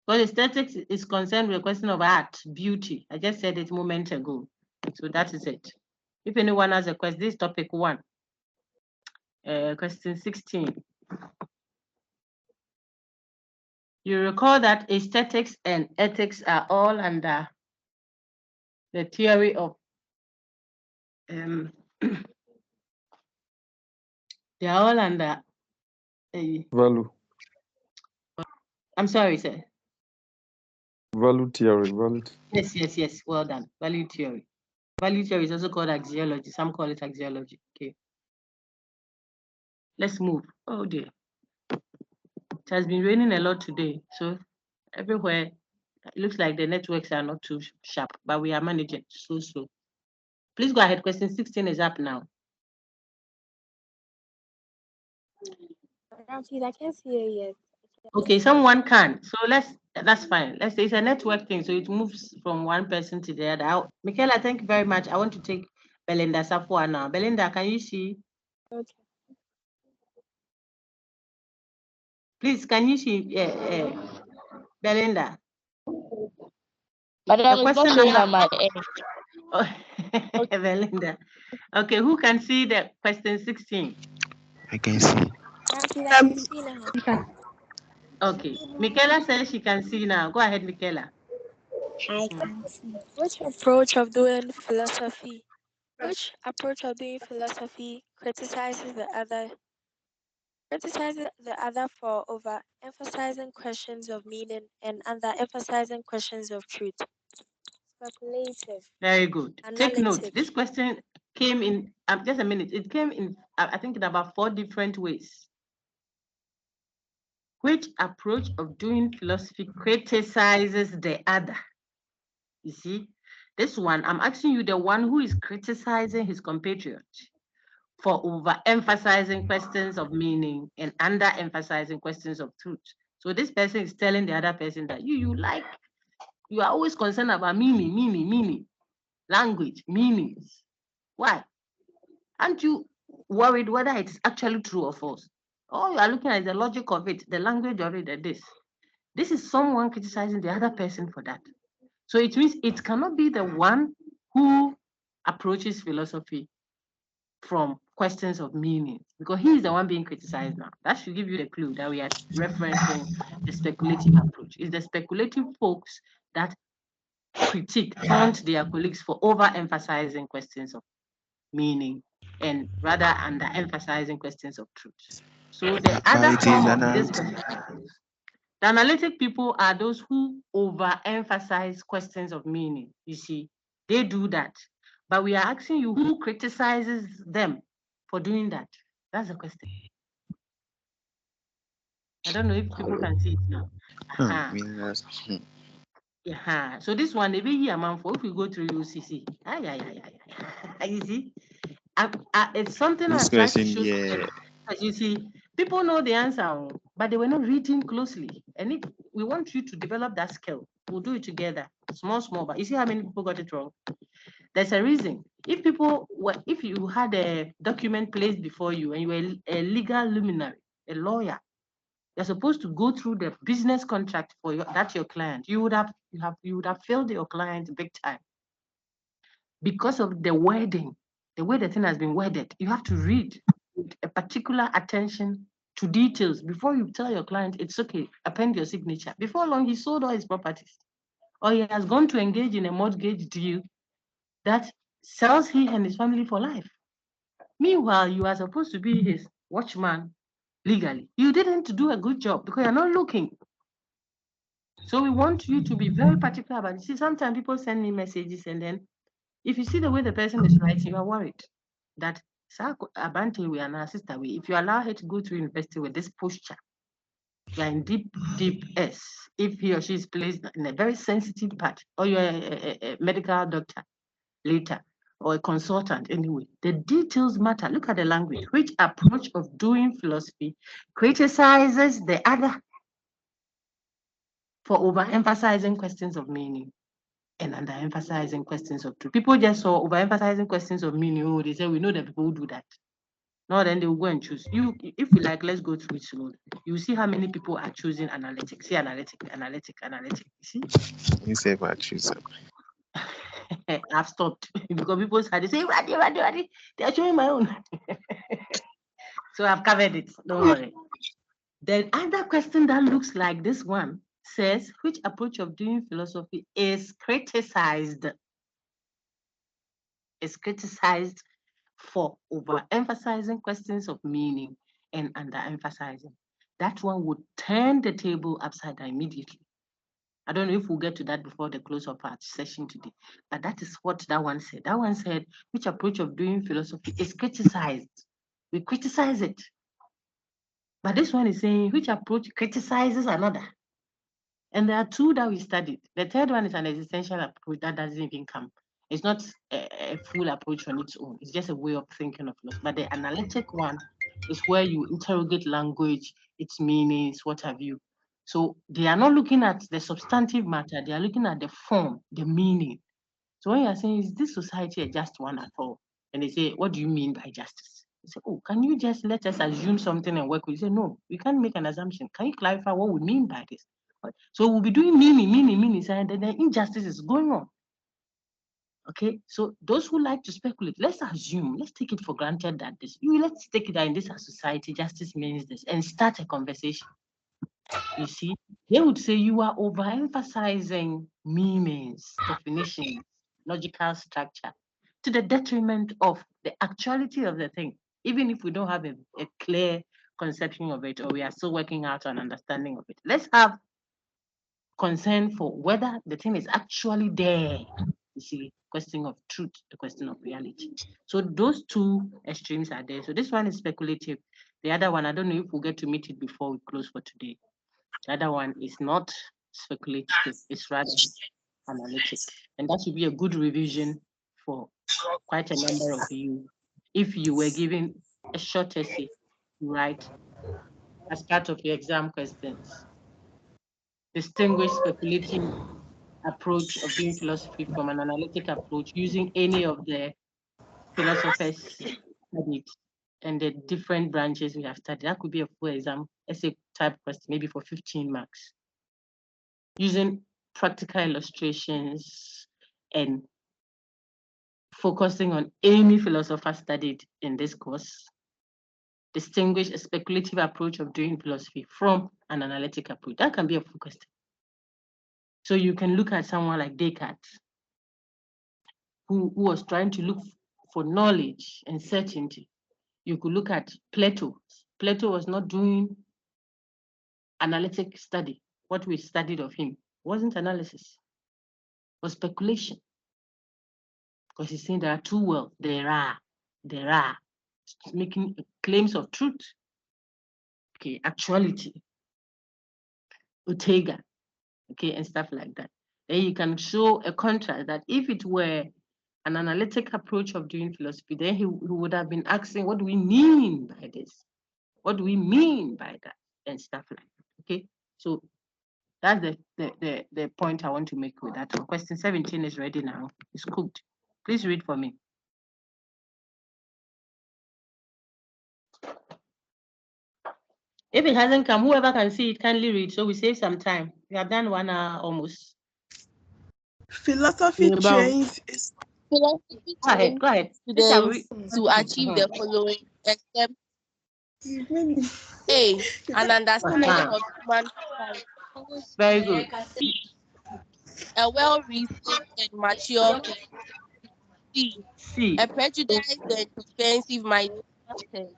Because aesthetics is concerned with the question of art, beauty. I just said it a moment ago. So that is it. If anyone has a question, this is topic 1. Question 16. You recall that aesthetics and ethics are all under the theory of they are all under Value. I'm sorry, sir. Value theory. Value. Yes. Well done. Value theory. Value theory is also called axiology. Some call it axiology. Okay. Let's move. Oh dear. It has been raining a lot today. So everywhere it looks like the networks are not too sharp, but we are managing so. Please go ahead. Question 16 is up now. Auntie, I can't see it yet. Okay, someone can. So that's fine. Let's say it's a network thing, so it moves from one person to the other. Michaela, thank you very much. I want to take Belinda Safwa now. Belinda, can you see? Okay. Please, can you see? Belinda. Madam, it's not showing on my end. Oh, Belinda. Okay, who can see the question 16? I can see. Auntie, I can see now. Okay, Michaela says she can see now. Go ahead, Michaela. I can see. Which approach of doing philosophy criticizes the other for overemphasizing questions of meaning and underemphasizing questions of truth? Speculative. Very good. Take note. Analytic. This question came in, just a minute. It came in, I think, in about 4 different ways. Which approach of doing philosophy criticizes the other? You see, this one, I'm asking you, the one who is criticizing his compatriot for overemphasizing questions of meaning and underemphasizing questions of truth. So this person is telling the other person that you are always concerned about meaning, language, meanings. Why? Aren't you worried whether it's actually true or false? All you are looking at is the logic of it, the language of it, and this. This is someone criticizing the other person for that. So it means it cannot be the one who approaches philosophy from questions of meaning, because he is the one being criticized now. That should give you the clue that we are referencing the speculative approach. It's the speculative folks that haunt their colleagues for overemphasizing questions of meaning and rather underemphasizing questions of truth. So the But other it is form of an this question, the analytic people are those who overemphasize questions of meaning. You see, they do that. But we are asking you, who criticizes them for doing that? That's the question. I don't know if people can see it now. Yeah. So this one, the big amount for if we go through UCC. You see, it's something this I've tried to question show to them. As you see, people know the answer, but they were not reading closely. And if we want you to develop that skill, we'll do it together, small. But you see how many people got it wrong? There's a reason. If you had a document placed before you and you were a legal luminary, a lawyer, You're supposed to go through the business contract for your client. You would have failed your client big time because of the wording, the way the thing has been worded. You have to read with a particular attention to details before you tell your client it's okay, append your signature. Before long, he sold all his properties, or he has gone to engage in a mortgage deal that sells he and his family for life. Meanwhile, you are supposed to be his watchman legally. You didn't do a good job because you're not looking. So we want you to be very particular about it. See, sometimes people send me messages, and then if you see the way the person is writing, you are worried that Abante, we are now sister. If you allow her to go to university with this posture, you are in deep S. If he or she is placed in a very sensitive part, or you're a medical doctor later, or a consultant anyway, the details matter. Look at the language. Which approach of doing philosophy criticizes the other for overemphasizing questions of meaning and underemphasizing questions of truth? People just saw overemphasizing questions of meaning. Oh, they say we know that people will do that. No, then they will go and choose. You, if you like, let's go through it slowly. You see how many people are choosing analytics. See, analytic. You see? You say about choose. I've stopped because people started saying, Radi. They are showing my own. So I've covered it. Don't worry. The other question that looks like this one says, which approach of doing philosophy is criticized? Is criticized for overemphasizing questions of meaning and underemphasizing. That one would turn the table upside down immediately. I don't know if we'll get to that before the close of our session today, but that is what that one said. That one said, which approach of doing philosophy is criticized? We criticize it. But this one is saying, which approach criticizes another? And there are two that we studied. The third one is an existential approach that doesn't even come. It's not a full approach on its own. It's just a way of thinking of philosophy. But the analytic one is where you interrogate language, its meanings, what have you. So they are not looking at the substantive matter. They are looking at the form, the meaning. So when you are saying, is this society a just one at all? And they say, what do you mean by justice? You say, oh, can you just let us assume something and work with it? You say, no, we can't make an assumption. Can you clarify what we mean by this? So we'll be doing meaning, and then the injustice is going on. Okay, so those who like to speculate, let's assume, let's take it for granted that let's take it that in this society, justice means this, and start a conversation. You see, they would say you are overemphasizing meanings, definitions, logical structure, to the detriment of the actuality of the thing, even if we don't have a clear conception of it, or we are still working out an understanding of it. Let's have concern for whether the thing is actually there. You see, question of truth, the question of reality. So those two extremes are there. So this one is speculative. The other one, I don't know if we'll get to meet it before we close for today. The other one is not speculative, it's rather analytic. And that should be a good revision for quite a number of you. If you were given a short essay to write as part of your exam questions, distinguish speculative approach of doing philosophy from an analytic approach using any of the philosophers studied and the different branches we have studied. That could be a full exam essay type question, maybe for 15 marks. Using practical illustrations and focusing on any philosopher studied in this course. Distinguish a speculative approach of doing philosophy from an analytic approach. That can be a full question. So you can look at someone like Descartes, who was trying to look for knowledge and certainty. You could look at Plato. Plato was not doing analytic study. What we studied of him wasn't analysis, it was speculation. Because he's saying there are two worlds. There are. Making claims of truth. Okay, actuality. Ortega. Okay, and stuff like that. Then you can show a contrast that if it were an analytic approach of doing philosophy, then he would have been asking, what do we mean by this? What do we mean by that? And stuff like that. Okay, so that's the point I want to make with that one. Question 17 is ready now. It's cooked. Please read for me. If it hasn't come, whoever can see it, kindly read. So we save some time. We have done 1 hour almost. Philosophy trains is Philosophy Go ahead. trains Go ahead. students to achieve the following: accept A. An understanding of human society. Very good. B. A well-reasoned and mature faith. C. C. A prejudiced and defensive mindset.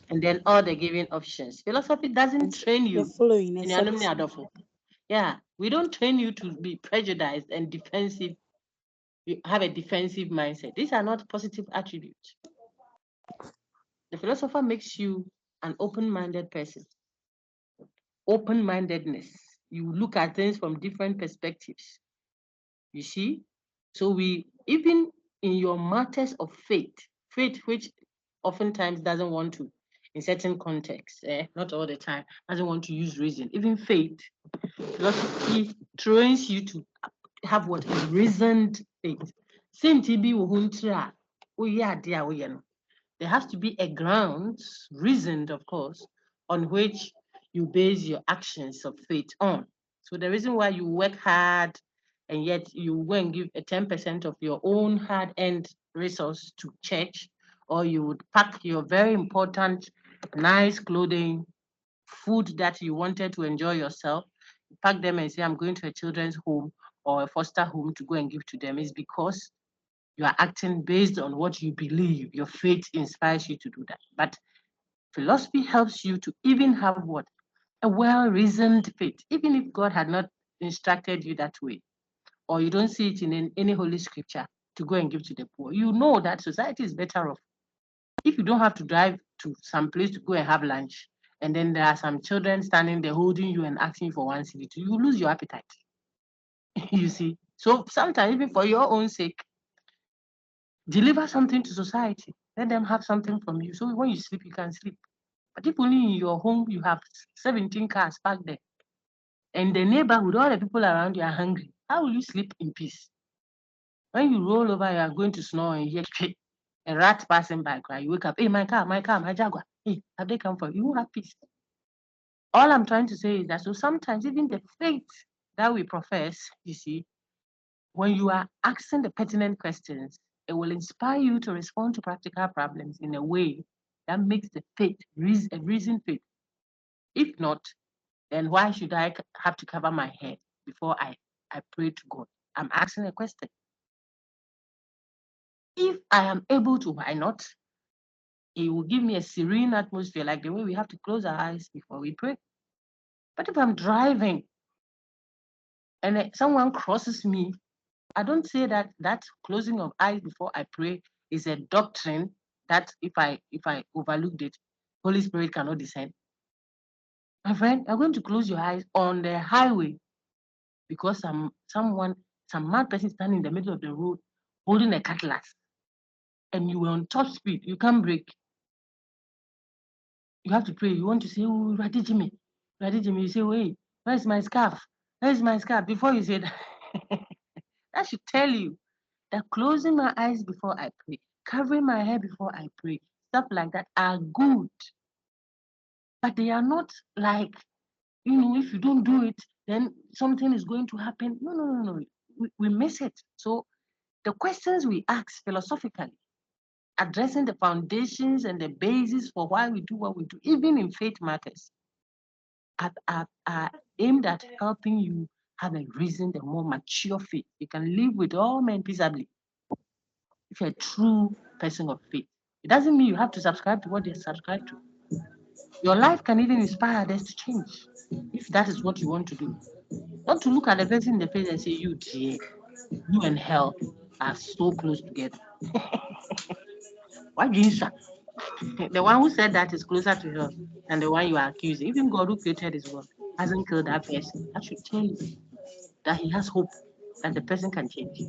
And then all the given options. Philosophy doesn't train The you. following, in except Anumni Adolfo. Yeah, we don't train you to be prejudiced and defensive. You have a defensive mindset. These are not positive attributes. The philosopher makes you an open-minded person. Open-mindedness. You look at things from different perspectives. You see? So we, even in your matters of faith which oftentimes doesn't want to, in certain contexts, not all the time, doesn't want to use reason. Even faith, philosophy trains you to have what is reasoned faith. Same TB wuhuntra, there has to be a ground, reasoned, of course, on which you base your actions of faith on. So the reason why you work hard and yet you go and give a 10% of your own hard-earned resource to church, or you would pack your very important, nice clothing, food that you wanted to enjoy yourself, pack them and say, I'm going to a children's home or a foster home to go and give to them, is because you are acting based on what you believe. Your faith inspires you to do that. But philosophy helps you to even have what? A well-reasoned faith, even if God had not instructed you that way, or you don't see it in any holy scripture to go and give to the poor. You know that society is better off. If you don't have to drive to some place to go and have lunch, and then there are some children standing there holding you and asking for 1 cedi, you lose your appetite. You see? So sometimes, even for your own sake, deliver something to society. Let them have something from you. So when you sleep, you can sleep. But if only in your home you have 17 cars parked there, and the neighborhood, all the people around you are hungry, how will you sleep in peace? When you roll over, you are going to snore and hear a rat passing by, cry. You wake up, hey, my car, my Jaguar. Hey, have they come for you? You won't have peace. All I'm trying to say is that so sometimes even the faith that we profess, you see, when you are asking the pertinent questions, it will inspire you to respond to practical problems in a way that makes the faith a reason faith. If not, then why should I have to cover my head before I pray to God? I'm asking a question. If I am able to, why not? It will give me a serene atmosphere, like the way we have to close our eyes before we pray. But if I'm driving and someone crosses me, I don't say that closing of eyes before I pray is a doctrine that if I overlooked it, Holy Spirit cannot descend. My friend, you're going to close your eyes on the highway because some mad person standing in the middle of the road holding a cutlass, and you were on top speed, you can't brake. You have to pray. You want to say, oh, Radhi Jimmy. You say, wait, where's my scarf? Where's my scarf? Before you say that, that should tell you that closing my eyes before I pray, covering my hair before I pray, stuff like that are good. But they are not like, if you don't do it, then something is going to happen. No. We miss it. So the questions we ask philosophically, addressing the foundations and the basis for why we do what we do, even in faith matters, are aimed at helping you have a reasoned and more mature faith. You can live with all men peaceably if you're a true person of faith. It doesn't mean you have to subscribe to what they subscribe to. Your life can even inspire others to change if that is what you want to do. Not to look at the person in the face and say, you dear, you and hell are so close together. Why do you say? The one who said that is closer to hell than the one you are accusing. Even God who created his world hasn't killed that person. That should tell you that he has hope that the person can change.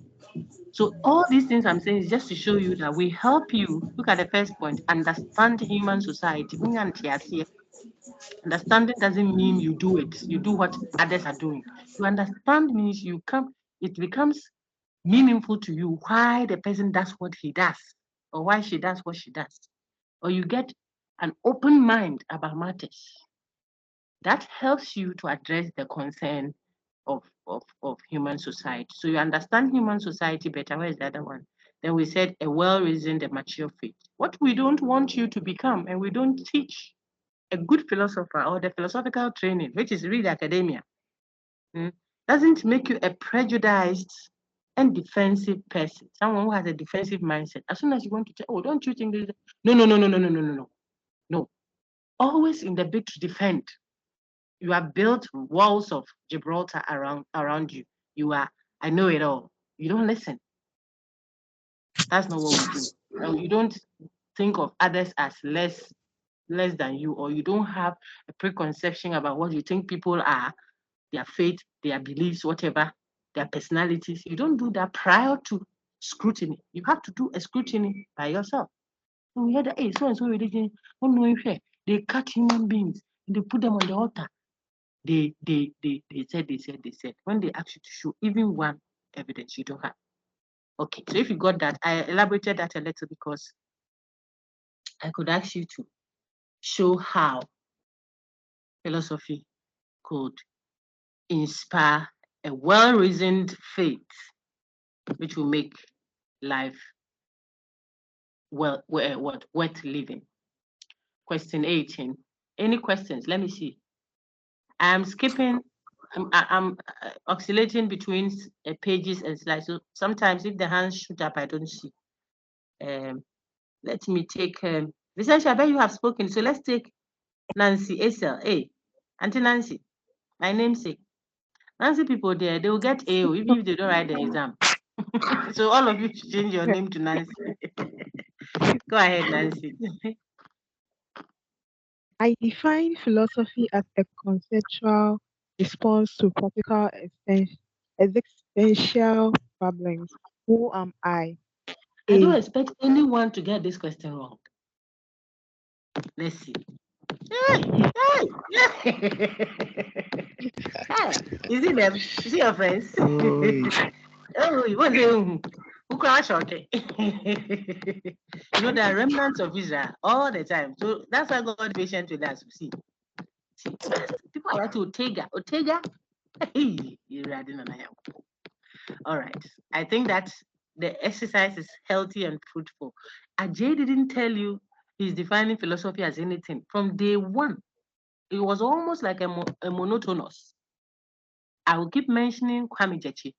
So all these things I'm saying is just to show you that we help you, look at the first point, understand human society. Understanding doesn't mean you do it. You do what others are doing. To understand means it becomes meaningful to you why the person does what he does or why she does what she does. Or you get an open mind about matters. That helps you to address the concern of human society. So you understand human society better. Where is the other one? Then we said a well-reasoned and mature faith. What we don't want you to become, and we don't teach a good philosopher or the philosophical training, which is really academia, doesn't make you a prejudiced and defensive person, someone who has a defensive mindset. As soon as you want to say, oh, don't you think this? No, no, no, no, no, no, no, no, no. No. Always in the bid to defend. You have built walls of Gibraltar around you. You are, I know it all. You don't listen. That's not what we do. And you don't think of others as less than you, or you don't have a preconception about what you think people are, their faith, their beliefs, whatever, their personalities. You don't do that prior to scrutiny. You have to do a scrutiny by yourself. So we heard that, hey, so and so religion, oh no, they cut human beings, they put them on the altar. They said. When they ask you to show even one evidence, you don't have. Okay, so if you got that, I elaborated that a little because I could ask you to show how philosophy could inspire a well-reasoned faith, which will make life worth living. Question 18. Any questions? Let me see. I'm skipping. I'm oscillating between pages and slides. So sometimes if the hands shoot up, I don't see. Let me take. Essentially, I bet you have spoken. So let's take Nancy Esel. Hey, Auntie Nancy, my namesake. Nancy people there, they will get A even if they don't write the exam. So all of you should change your name to Nancy. Go ahead, Nancy. I define philosophy as a conceptual response to practical existential problems. Who am I? I don't A. expect anyone to get this question wrong. Let's see. Is it them? Is it your friends? Oh, you want to who crash okay? You know, there are remnants of Israel all the time. So that's why God patient with us. See, people are to Otega. You're riding on a all right. I think that the exercise is healthy and fruitful. Ajay didn't tell you he's defining philosophy as anything. From day one, it was almost like a monotonous. I will keep mentioning Kwame Jechi.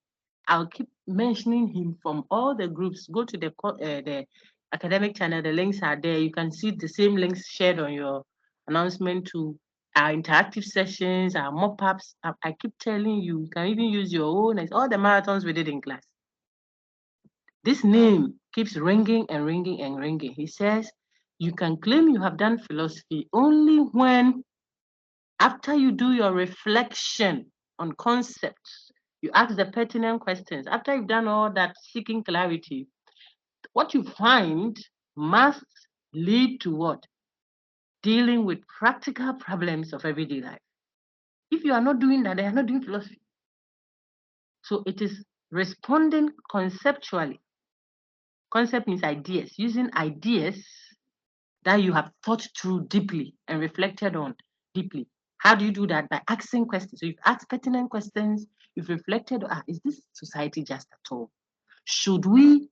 I'll keep mentioning him from all the groups. Go to the academic channel. The links are there. You can see the same links shared on your announcement to our interactive sessions, our mop-ups. I keep telling you, you can even use your own. It's all the marathons we did in class. This name keeps ringing and ringing and ringing. He says, you can claim you have done philosophy only when, after you do your reflection on concepts, you ask the pertinent questions. After you've done all that seeking clarity, what you find must lead to what? Dealing with practical problems of everyday life. If you are not doing that, they are not doing philosophy. So it is responding conceptually. Concept means ideas, using ideas that you have thought through deeply and reflected on deeply. How do you do that? By asking questions. So you've asked pertinent questions, you've reflected, is this society just at all? Should we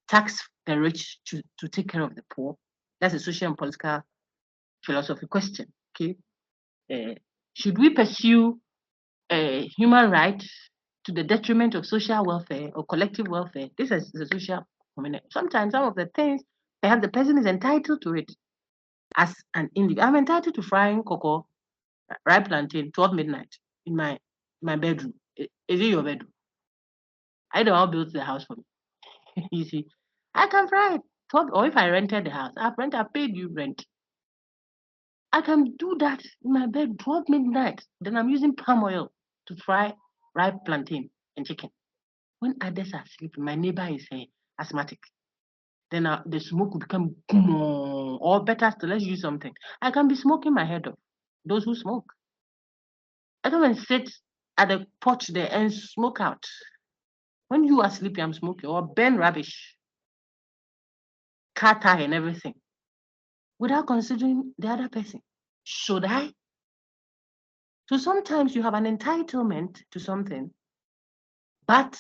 tax the rich to take care of the poor? That's a social and political philosophy question. Okay. Should we pursue human rights to the detriment of social welfare or collective welfare? This is the social community. Sometimes some of the things, perhaps the person is entitled to it as an individual. I'm entitled to frying cocoa, ripe plantain, 12 midnight in my bedroom. Is it your bedroom? I don't know how built the house for me. You see, I can fry it. 12, or if I rented the house, I've paid you rent. I can do that in my bed, 12 midnight. Then I'm using palm oil to fry ripe plantain and chicken. When others are sleeping, my neighbor is asthmatic. Then the smoke would become, or better still, let's use something. I can be smoking my head off. Those who smoke. I come and sit at the porch there and smoke out. When you are sleeping, I'm smoking, or burn rubbish, car tire and everything, without considering the other person. Should I? So sometimes you have an entitlement to something, but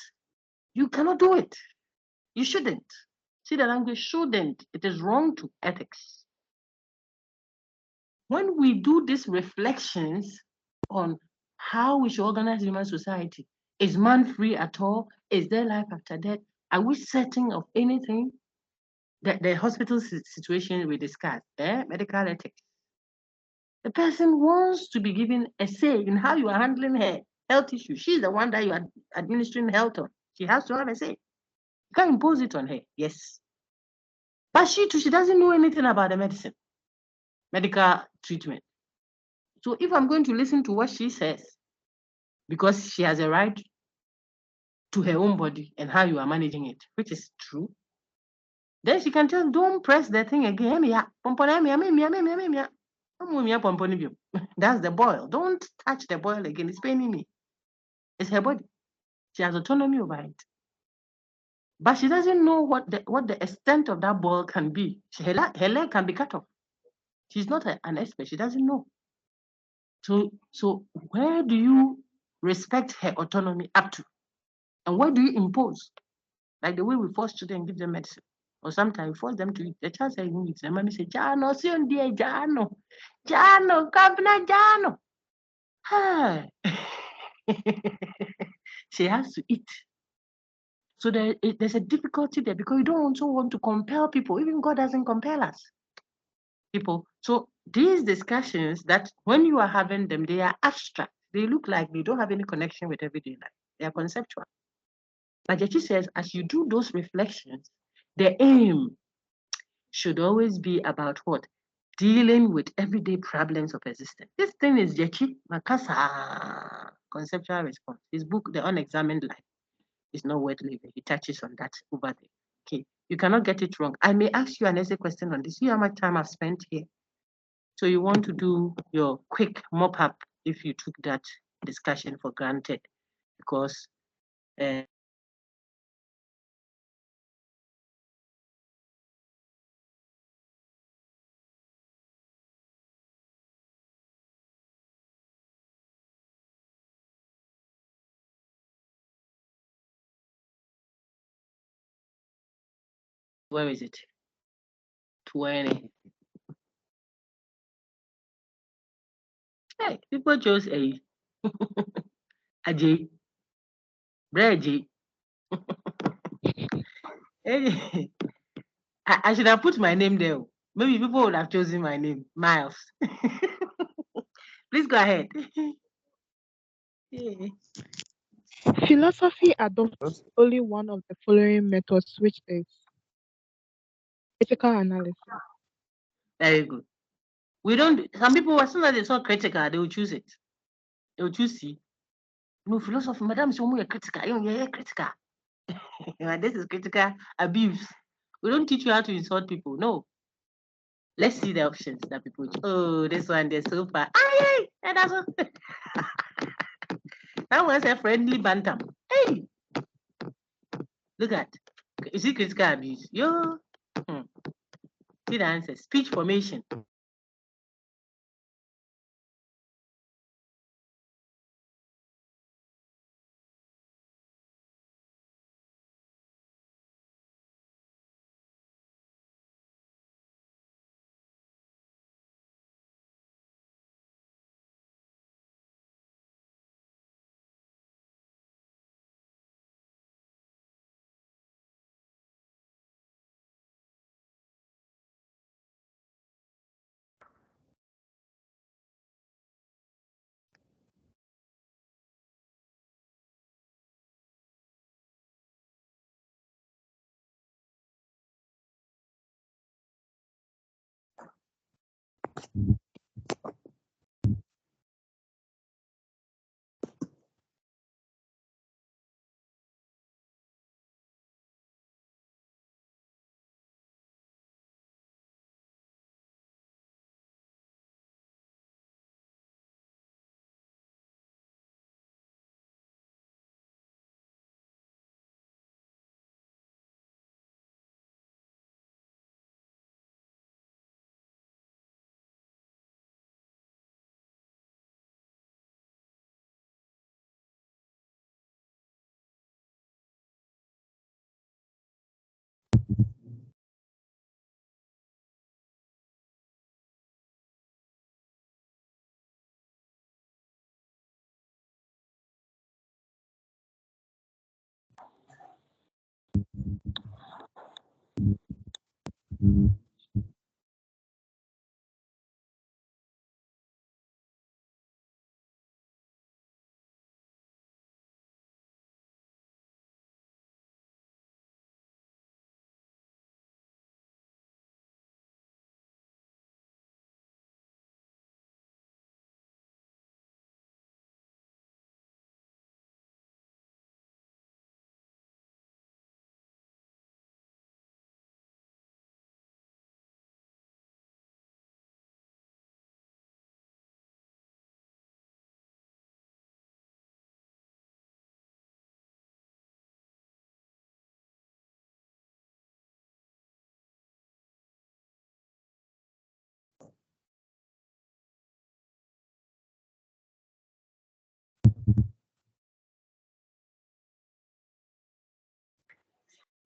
you cannot do it. You shouldn't. See the language, shouldn't. It is wrong to ethics. When we do these reflections on how we should organize human society, is man free at all? Is there life after death? Are we certain of anything? The hospital situation we discussed, medical ethics. The person wants to be given a say in how you are handling her health issue. She's the one that you are administering health on. She has to have a say. You can't impose it on her, yes. But she too, she doesn't know anything about the medicine, medical treatment. So if I'm going to listen to what she says, because she has a right to her own body and how you are managing it, which is true, then she can tell, don't press the thing again. That's the boil. Don't touch the boil again. It's paining me. It's her body. She has autonomy over it. But she doesn't know what the extent of that boil can be. Her leg can be cut off. She's not an expert. She doesn't know. So where do you respect her autonomy up to? And where do you impose? Like the way we force children and give them medicine. Or sometimes force them to eat. The child says, he eats. The mommy says, Jano, sion dear, Jano. Jano, Governor Jano. Hi. She has to eat. So there's a difficulty there because you don't also want to compel people. Even God doesn't compel us. People. So these discussions that when you are having them, they are abstract. They look like they don't have any connection with everyday life. They are conceptual. But Jechi says, as you do those reflections, the aim should always be about what? Dealing with everyday problems of existence. This thing is Jechi Makasa conceptual response. His book, The Unexamined Life, is not worth living. He touches on that over there. Okay, you cannot get it wrong. I may ask you an essay question on this. See how much time I've spent here. So you want to do your quick mop up if you took that discussion for granted, because where is it? 20. Hey, people chose a J, bread J. Hey, I should have put my name there. Maybe people would have chosen my name, Miles. Please go ahead. Yeah. Philosophy adopts only one of the following methods, which is critical analysis. Very good. We don't, some people, as soon as they saw critical, they will choose it. They will choose C. No, philosophy, madam, is only critical. You're critical. This is critical abuse. We don't teach you how to insult people. No. Let's see the options that people choose. Oh, this one, they're so far. Aye, and that's all. That was a friendly bantam. Hey, look at. Is it critical abuse? Yo. See the answer. Speech formation.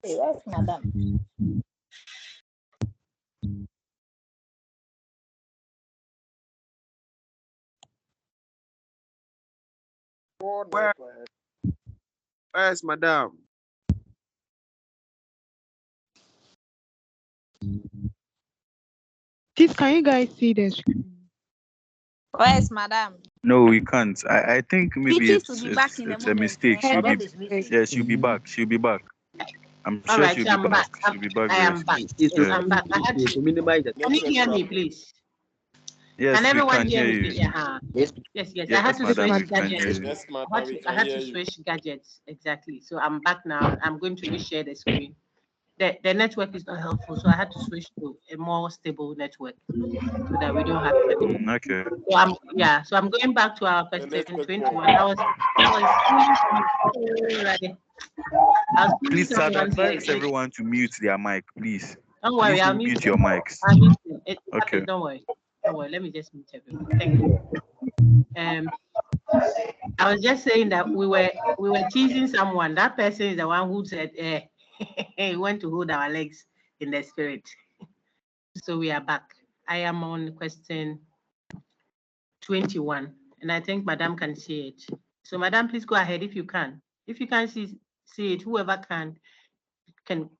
Yes, madam. Where's Madam? Please, can you guys see the screen? Where's madam? No, we can't. I think maybe Beatrice will be back in a it's a moment. mistake. Her She'll be network is reaching. yeah, she'll be back. She'll be back. I'm All sure right, she'll so be I'm back. back. She'll be back I very am soon. back. It's Yes, Yeah. I'm back. I had to to. minimize the Can you network hear me, problem. please? Yes, Can we everyone can hear hear me, you. please? Uh-huh. Yes, Yes, yes. I Yes, had to madam, switch we can hear gadgets. you. Yes, madam, I we had can to hear you. switch gadgets exactly. So I'm back now. I'm going to reshare the screen. The network is not helpful, so I had to switch to a more stable network so that we don't have trouble. Okay. So I'm going back to our The question network 21. I was Please, I'd someone here. advise everyone to mute their mic, please. Don't worry, Please I'll mute mute them. your mics. I'll mute them. It Okay. happens, don't worry. Don't worry. Let me just mute everyone. Thank you. I was just saying that we were teasing someone. That person is the one who said he went to hold our legs in the spirit. So we are back. I am on question 21, and I think Madam can see it. So Madam, please go ahead if you can. If you can see it, whoever can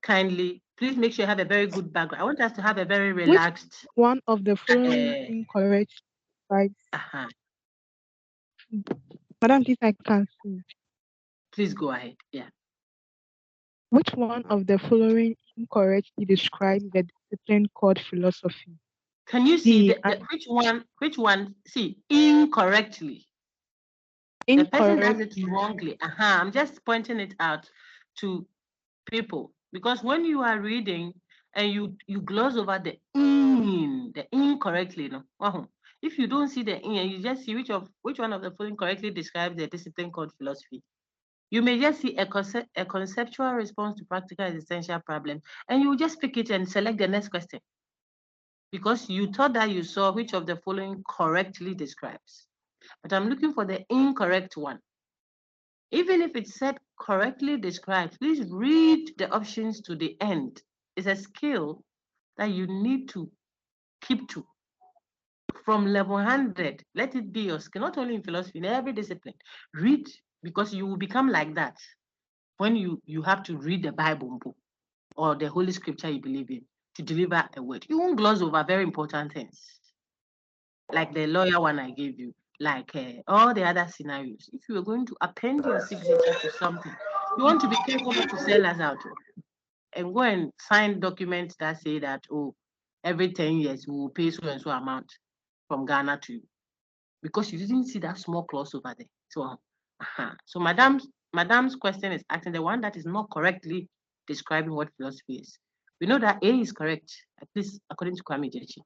kindly, please make sure you have a very good background. I want us to have a very relaxed. One of the following incorrect describes. Madam, please, I can see. Please go ahead. Yeah. Which one of the following incorrectly describes the discipline called philosophy? Can you see which one? See, incorrectly. The person does it wrongly. I'm just pointing it out to people because when you are reading and you gloss over the incorrectly, no. If you don't see the in and you just see which one of the following correctly describes the discipline called philosophy, you may just see a conceptual response to practical existential problems, and you will just pick it and select the next question because you thought that you saw which of the following correctly describes. But I'm looking for the incorrect one. Even if it said correctly described, please read the options to the end. It's a skill that you need to keep to. From level 100, let it be your skill, not only in philosophy, in every discipline. Read, because you will become like that when you have to read the Bible book or the Holy Scripture you believe in to deliver a word. You won't gloss over very important things, like the lawyer one I gave you, like all the other scenarios. If you are going to append your signature to something, you want to be careful not to sell us out and go and sign documents that say that, oh, every 10 years we will pay so and so amount from Ghana to you, because you didn't see that small clause over there. So Madam's question is asking the one that is not correctly describing what philosophy is. We know that A is correct, at least according to Kwame Jechi.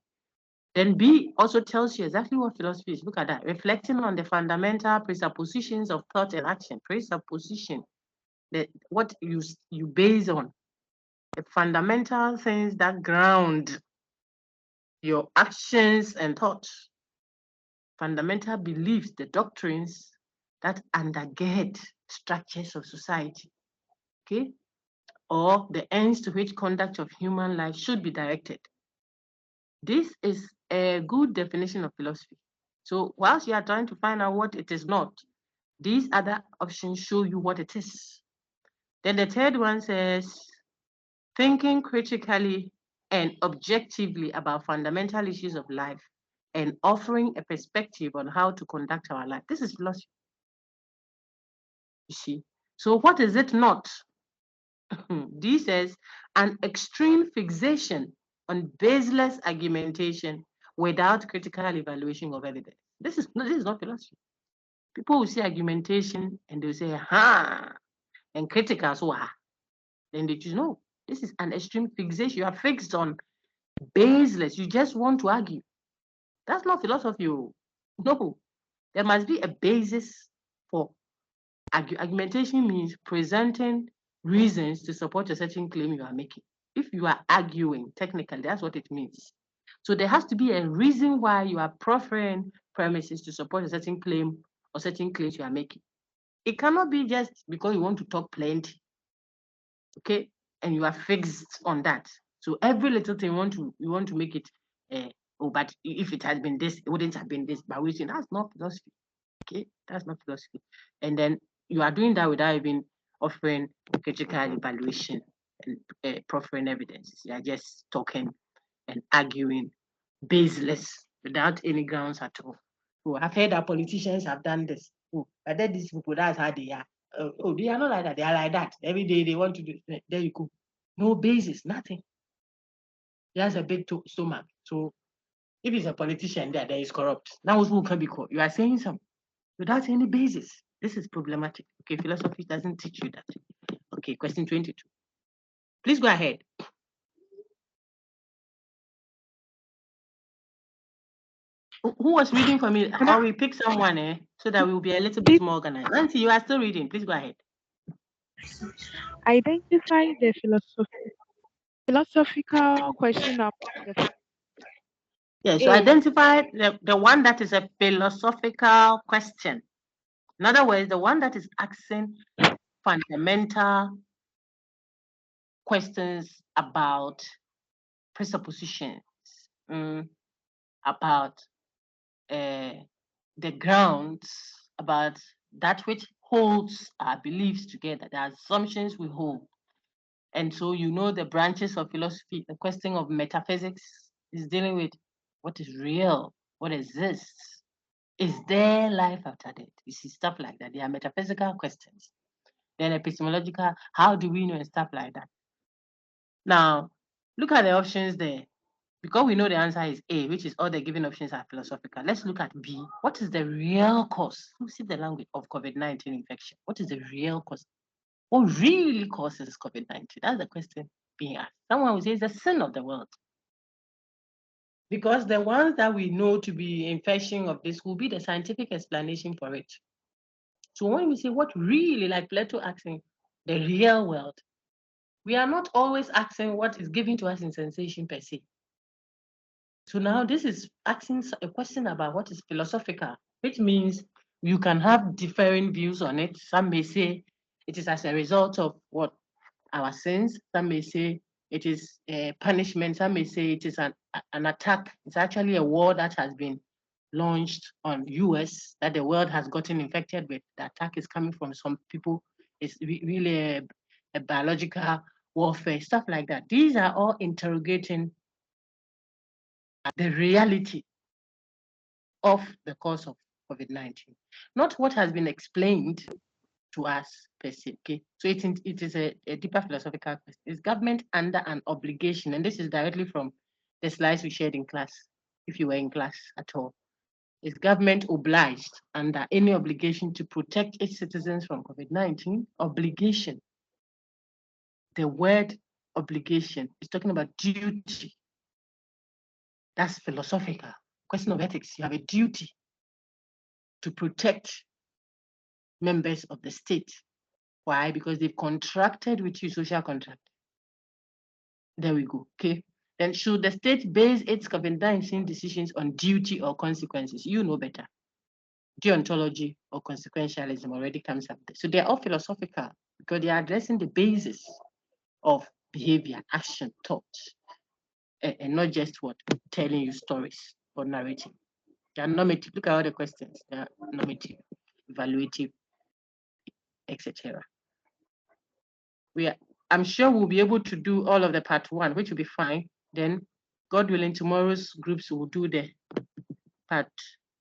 Then B also tells you exactly what philosophy is. Look at that. Reflecting on the fundamental presuppositions of thought and action. Presupposition, what you base on. The fundamental things that ground your actions and thoughts. Fundamental beliefs, the doctrines that undergird structures of society. Okay? Or the ends to which conduct of human life should be directed. This is a good definition of philosophy. So whilst you are trying to find out what it is not, these other options show you what it is. Then the third one says, thinking critically and objectively about fundamental issues of life and offering a perspective on how to conduct our life. This is philosophy. You see. So what is it not? This says an extreme fixation on baseless argumentation without critical evaluation of evidence. This is not philosophy. People will see argumentation and they'll say, and critical, so then they choose, no, this is an extreme fixation. You are fixed on baseless. You just want to argue. That's not philosophy. No, there must be a basis for argumentation. Means presenting reasons to support a certain claim you are making. If you are arguing, technically, that's what it means. So there has to be a reason why you are proffering premises to support a certain claim or certain claims you are making. It cannot be just because you want to talk plenty, okay, and you are fixed on that. So every little thing you want to make it. Oh, but if it has been this, it wouldn't have been this. But we say that's not philosophy. Okay, that's not philosophy. And then you are doing that without even offering critical evaluation and proffering evidence. You are just talking and arguing baseless without any grounds at all. Oh, I've heard that politicians have done this. Oh, I heard these people, that's how they are. Oh, they are not like that. They are like that. Every day they want to do. There you go. No basis, nothing. He has a big stomach. So if he's a politician there is corrupt. Now who can be called? You are saying something without any basis. This is problematic. Okay, philosophy doesn't teach you that. Okay, question 22. Please go ahead. Who was reading for me? Or we pick someone, so that we will be a little bit more organized. Nancy, you are still reading. Please go ahead. Identify the philosophical question among the Yeah, so A. identify the one that is a philosophical question. In other words, the one that is asking fundamental questions about presuppositions, about the grounds, about that which holds our beliefs together, the assumptions we hold. And so you know the branches of philosophy, the question of metaphysics is dealing with what is real, what exists. Is there life after death? You see, stuff like that. They are metaphysical questions. Then epistemological, how do we know, and stuff like that. Now, look at the options there. Because we know the answer is A, which is all the given options are philosophical. Let's look at B. What is the real cause? You see the language of COVID-19 infection. What is the real cause? What really causes COVID-19? That's the question being asked. Someone will say it's the sin of the world. Because the ones that we know to be infection of this will be the scientific explanation for it. So when we say what really, like Plato asking, the real world, we are not always asking what is given to us in sensation per se. So now this is asking a question about what is philosophical, which means you can have differing views on it. Some may say it is as a result of what? Our sins. Some may say it is a punishment. Some may say it is an attack. It's actually a war that has been launched on US that the world has gotten infected with. The attack is coming from some people. It's really a biological warfare, stuff like that. These are all interrogating the reality of the cause of COVID-19, not what has been explained to us per se. Okay, so it is a deeper philosophical question. Is government under an obligation? And this is directly from the slides we shared in class, if you were in class at all. Is government obliged under any obligation to protect its citizens from COVID-19? Obligation. The word obligation is talking about duty. That's philosophical. Question of ethics. You have a duty to protect members of the state. Why? Because they've contracted with you, social contract. There we go. Okay. Then should the state base its COVID-19 decisions on duty or consequences? You know better. Deontology or consequentialism already comes up there. So they're all philosophical because they are addressing the basis of behavior, action, thoughts, and not just what? Telling you stories or narrative. They are normative. Look at all the questions. They are normative, evaluative, etc. I'm sure we'll be able to do all of the part one, which will be fine. Then, God willing, tomorrow's groups will do the part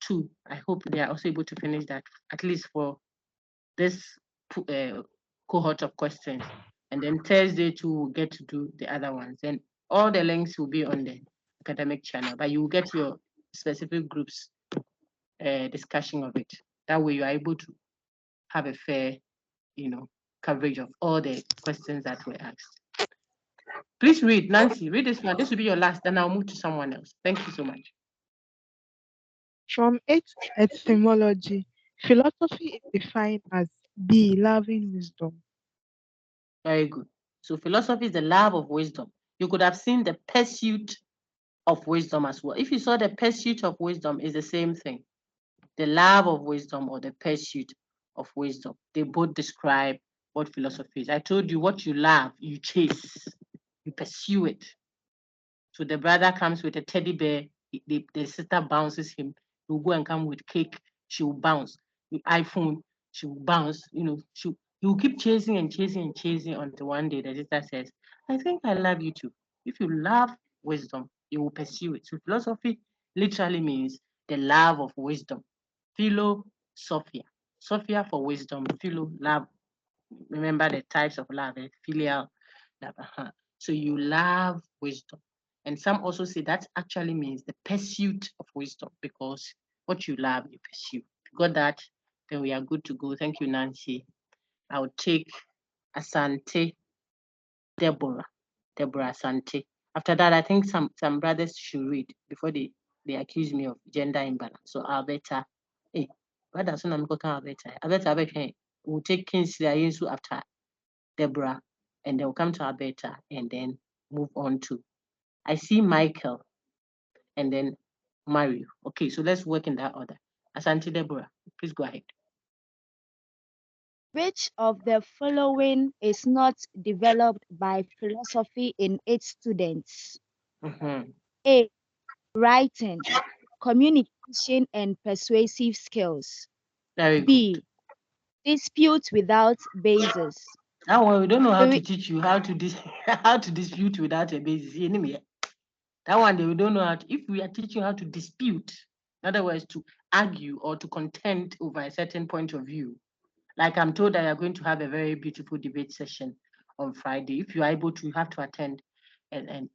2. I hope they are also able to finish that, at least for this cohort of questions. And then Thursday too, we'll get to do the other ones. And all the links will be on the academic channel, but you will get your specific groups discussion of it. That way you are able to have a fair, coverage of all the questions that were asked. Please read, Nancy, read this one. This will be your last, then I'll move to someone else. Thank you so much. From its etymology, philosophy is defined as the loving wisdom. Very good. So philosophy is the love of wisdom. You could have seen the pursuit of wisdom as well. If you saw the pursuit of wisdom, is the same thing. The love of wisdom or the pursuit of wisdom. They both describe what philosophy is. I told you what you love, you chase, you pursue it. So the brother comes with a teddy bear, the sister bounces him. He'll go and come with cake, she will bounce. With iPhone, she will bounce. He will keep chasing and chasing and chasing until one day the sister says, I think I love you too. If you love wisdom, you will pursue it. So philosophy literally means the love of wisdom. Philo, Sophia. Sophia for wisdom, philo, love. Remember the types of love, filial love. So you love wisdom. And some also say that actually means the pursuit of wisdom, because what you love, you pursue. Got that? Then we are good to go. Thank you, Nancy. I'll take Asante Deborah. Deborah Asante. After that, I think some brothers should read before they accuse me of gender imbalance. So Alberta, hey, brother, so I'm going Alberta. Alberta, we'll take Kingsley Ayensu after Deborah, and they'll come to Alberta and then move on to. I see Michael and then Mario. Okay, so let's work in that order. Asante Deborah, please go ahead. Which of the following is not developed by philosophy in its students? A. Writing, communication, and persuasive skills. Very B. good. Dispute without basis. That one we don't know how to teach you how to how to dispute without a basis. That one we don't know how to. If we are teaching how to dispute, in other words, to argue or to contend over a certain point of view, like I'm told that you're going to have a very beautiful debate session on Friday. If you are able to, you have to attend. And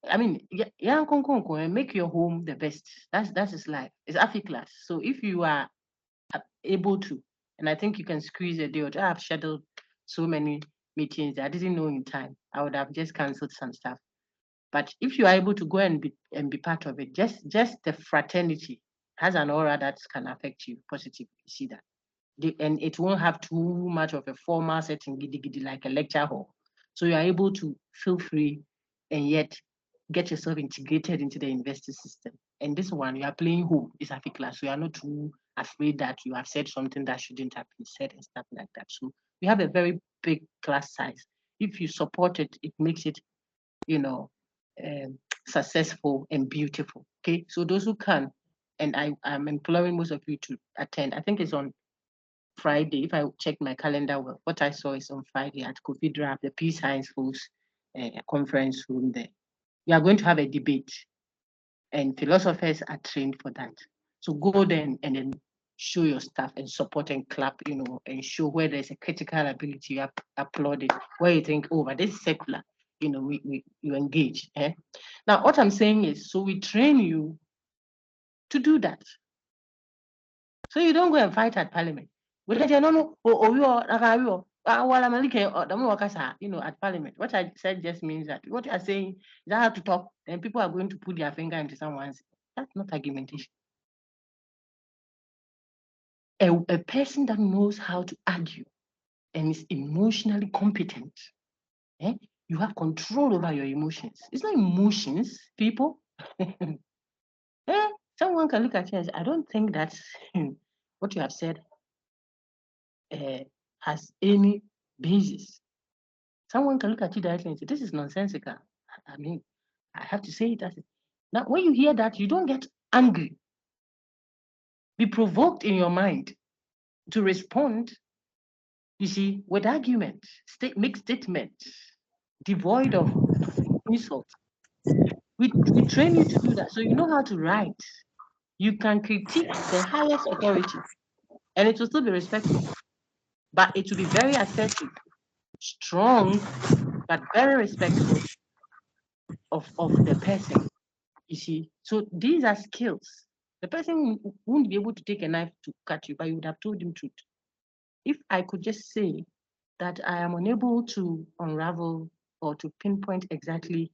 I mean, make your home the best. That's his life. It's AFI class. So if you are able to, and I think you can squeeze a day or two. I have scheduled so many meetings that I didn't know in time. I would have just canceled some stuff. But if you are able to go and be part of it, just the fraternity has an aura that can affect you positively. You see that. And it won't have too much of a formal setting, like a lecture hall. So you are able to feel free and yet get yourself integrated into the university system. And this one, you are playing home, is AFI class. So you are not too afraid that you have said something that shouldn't have been said and stuff like that. So we have a very big class size. If you support it, it makes it, successful and beautiful. Okay, so those who can, and I'm imploring most of you to attend. I think it's on Friday. If I check my calendar well, what I saw is on Friday at Kofi Draft, the Peace Science Schools conference room there. We are going to have a debate, and philosophers are trained for that. So go there and then show your stuff and support and clap, and show where there's a critical ability, you applaud it. Where you think, oh, but this is secular, you engage. Now, what I'm saying is, so we train you to do that. So you don't go and fight at parliament. At parliament. What I said just means that what you are saying is I have to talk, then people are going to put their finger into someone's. That's not argumentation. A person that knows how to argue and is emotionally competent, you have control over your emotions. It's not emotions, people. Someone can look at you and say, I don't think that's what you have said has any basis. Someone can look at you directly and say, this is nonsensical. I mean, I have to say it as it. Now, when you hear that, you don't get angry. Be provoked in your mind to respond, you see, with argument, make statements devoid of insult, We train you to do that. So you know how to write. You can critique the highest authority and it will still be respectful. But it will be very assertive, strong, but very respectful of the person. You see, so these are skills. The person won't be able to take a knife to cut you, but you would have told him truth. If I could just say that I am unable to unravel or to pinpoint exactly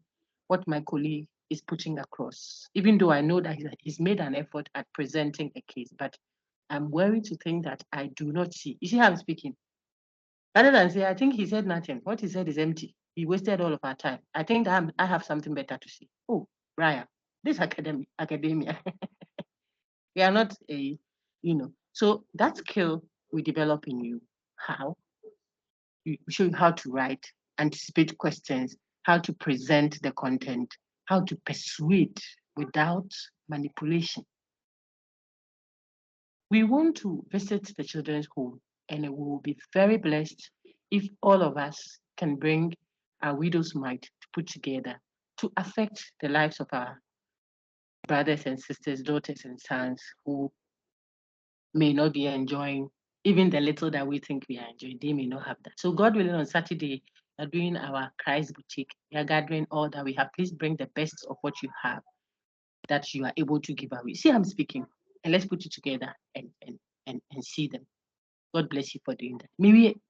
what my colleague is putting across, even though I know that he's made an effort at presenting a case, but I'm worried to think that I do not see. You see how I'm speaking? Rather than say, I think he said nothing. What he said is empty. He wasted all of our time. I think that I have something better to say. Oh, Brian, this academia. We are not a, so that skill we develop in you. How? We show you how to write, anticipate questions, how to present the content, how to persuade without manipulation. We want to visit the children's home, and we will be very blessed if all of us can bring our widow's mite to put together to affect the lives of our brothers and sisters, daughters and sons who may not be enjoying even the little that we think we are enjoying. They may not have that. So God willing, on Saturday, we are doing our Christ boutique. We are gathering all that we have. Please bring the best of what you have that you are able to give away. See, I'm speaking, and let's put it together and see them. God bless you for doing that. Maybe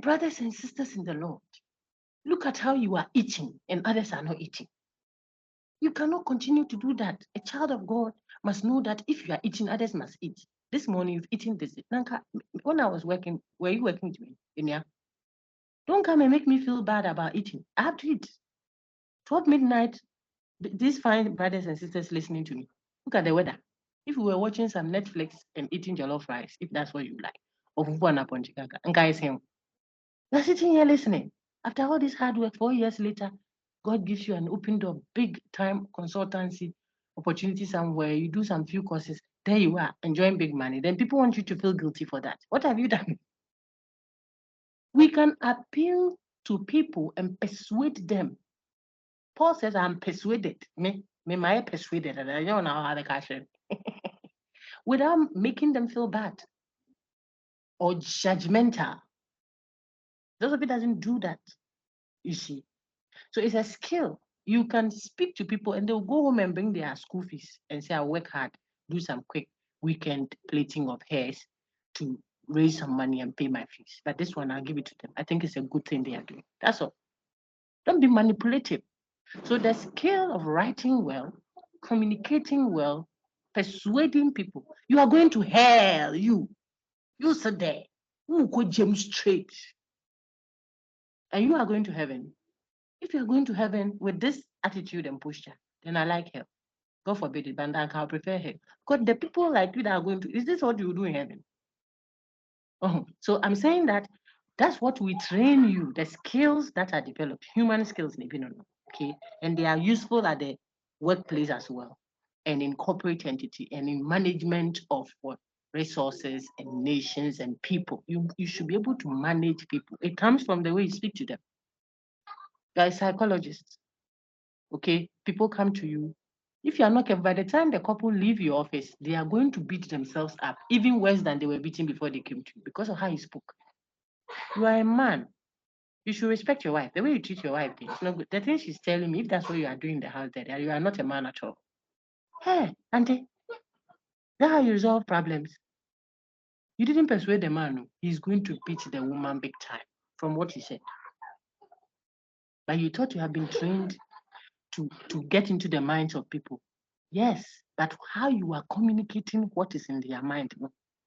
brothers and sisters in the Lord, look at how you are eating and others are not eating. You cannot continue to do that. A child of God must know that if you are eating, others must eat. This morning you've eaten this. Nanka, when I was working, were you working with me? Inia? Don't come and make me feel bad about eating. I have to eat. 12 midnight, these fine brothers and sisters listening to me, look at the weather. If we were watching some Netflix and eating jollof rice, if that's what you like, or fufu ponchikaka, and guys saying, you're sitting here listening. After all this hard work, 4 years later, God gives you an open door, big time consultancy opportunity somewhere. You do some few courses. There you are, enjoying big money. Then people want you to feel guilty for that. What have you done? We can appeal to people and persuade them. Paul says, I'm persuaded. Me, I persuaded. I don't know how the question. Without making them feel bad or judgmental. Philosophy doesn't do that, you see. So it's a skill. You can speak to people and they'll go home and bring their school fees and say, I'll work hard, do some quick weekend plating of hairs to raise some money and pay my fees. But this one, I'll give it to them. I think it's a good thing they are doing. That's all. Don't be manipulative. So the skill of writing well, communicating well, persuading people. You are going to hell, you sit there. You go jump straight. And you are going to heaven. If you're going to heaven with this attitude and posture, then I like hell. God forbid it, but I'll prefer hell. Because the people like you that are going to, is this what you do in heaven? Oh, so I'm saying that that's what we train you, the skills that are developed, human skills, okay? And they are useful at the workplace as well, and in corporate entity, and in management of what resources and nations and people. You should be able to manage people. It comes from the way you speak to them. You're a psychologist, okay? People come to you. If you are not careful, by the time the couple leave your office, they are going to beat themselves up, even worse than they were beaten before they came to you because of how you spoke. You are a man. You should respect your wife. The way you treat your wife, it's not good. The thing she's telling me, if that's what you are doing in the house, there, you are not a man at all. Hey, auntie, that's how you resolve problems. You didn't persuade the man. No. He's going to beat the woman big time, from what you said. But you thought you have been trained to get into the minds of people. Yes, but how you are communicating what is in their mind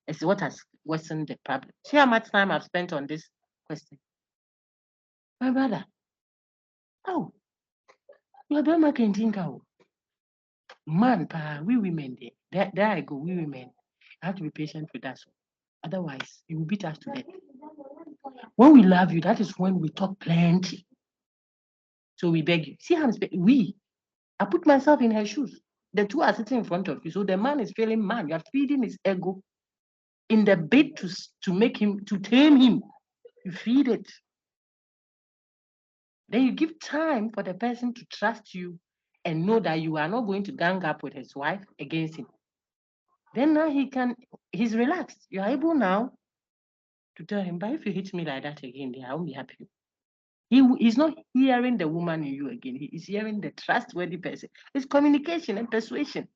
is what has worsened the problem. See how much time I've spent on this question. My brother, oh, you're very much man, we women, there I go, we women. I have to be patient with us. Otherwise, you will beat us to death. When we love you, that is when we talk plenty. So we beg you. See how I'm speaking? I put myself in her shoes. The two are sitting in front of you. So the man is feeling man. You are feeding his ego in the bid to make him, to tame him. You feed it. Then you give time for the person to trust you and know that you are not going to gang up with his wife against him. Then now he's relaxed. You are able now to tell him, but if you hit me like that again, I won't be happy. He's not hearing the woman in you again. He is hearing the trustworthy person. It's communication and persuasion.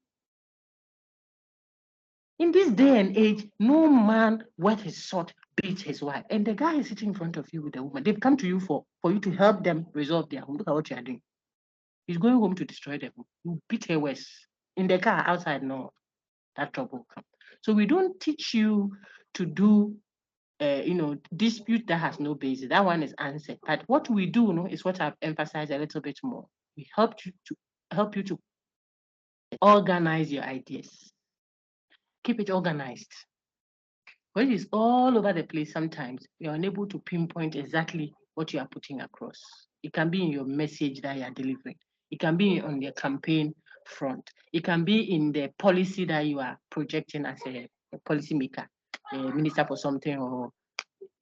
In this day and age, no man worth his salt beats his wife. And the guy is sitting in front of you with a woman. They've come to you for you to help them resolve their home. Look at what you are doing. He's going home to destroy them. You beat her worse. In the car, outside, no, that trouble will come. So we don't teach you to do dispute that has no basis. That one is answered. But what we do, is what I've emphasized a little bit more. We help you to organize your ideas. Keep it organized. When it's all over the place, sometimes you're unable to pinpoint exactly what you are putting across. It can be in your message that you are delivering. It can be on your campaign front. It can be in the policy that you are projecting as a policymaker, a minister for something or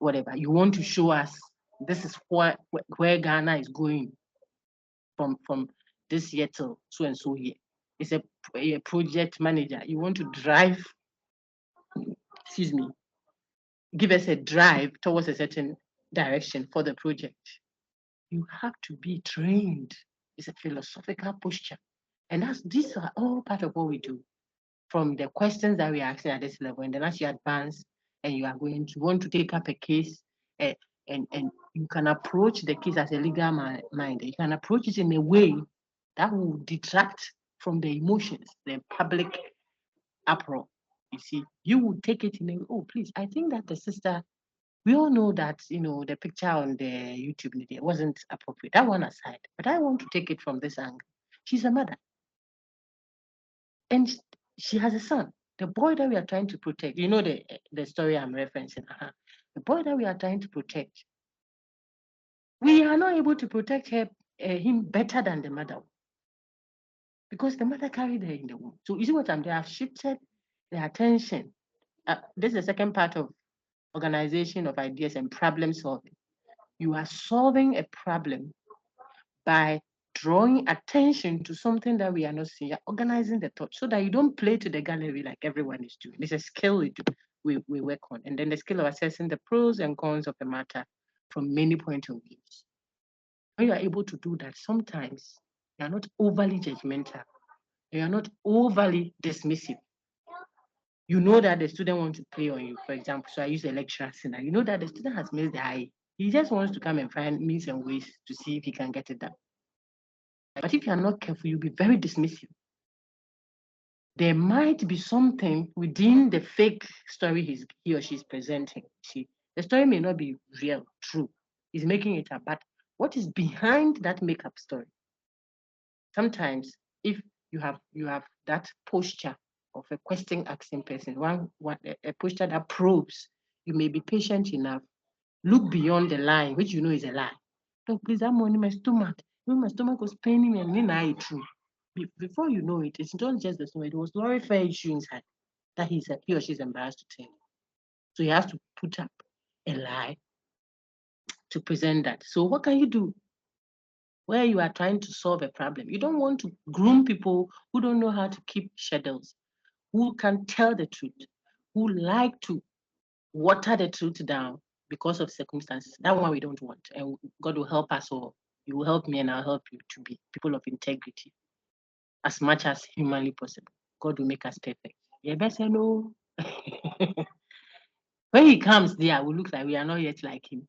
whatever. You want to show us this is where Ghana is going from this year till so and so year. It's a project manager. You want to drive, give us a drive towards a certain direction for the project. You have to be trained. It's a philosophical posture. And these are all part of what we do. From the questions that we are asking at this level, and then as you advance and you are going to want to take up a case, and you can approach the case as a legal mind. You can approach it in a way that will detract from the emotions, the public uproar. You see, you would take it in a, oh, please, I think that the sister, we all know that, the picture on the YouTube media wasn't appropriate. That one aside, but I want to take it from this angle. She's a mother. And she has a son. The boy that we are trying to protect, the story I'm referencing. The boy that we are trying to protect, we are not able to protect him better than the mother, because the mother carried her in the womb. So you see what I'm doing? I've shifted the attention. This is the second part of organization of ideas and problem solving. You are solving a problem by drawing attention to something that we are not seeing. You're organizing the thought so that you don't play to the gallery like everyone is doing. It's a skill we work on. And then the skill of assessing the pros and cons of the matter from many points of views. When you are able to do that, sometimes you are not overly judgmental. You are not overly dismissive. You know that the student wants to play on you, for example. So I use a lecturer scenario. You know that the student has missed the eye. He just wants to come and find means and ways to see if he can get it done. But if you are not careful, you'll be very dismissive. There might be something within the fake story he or she is presenting. See, the story may not be real, true. He's making it up, but what is behind that makeup story? Sometimes, if you have that posture of a question asking person, a posture that probes, you may be patient enough. Look beyond the line, which you know is a lie. Look, please, I'm on my stomach. My stomach was paining me, and then I true. Before you know it, it's not just the stomach. It was warfare issue inside that he or she is embarrassed to tell. So he has to put up a lie to present that. So what can you do? Where you are trying to solve a problem, you don't want to groom people who don't know how to keep schedules, who can tell the truth, who like to water the truth down because of circumstances. That one we don't want. And God will help us, or you will help me and I'll help you to be people of integrity as much as humanly possible. God will make us perfect. Yeah, best no. When he comes there, we look like we are not yet like him.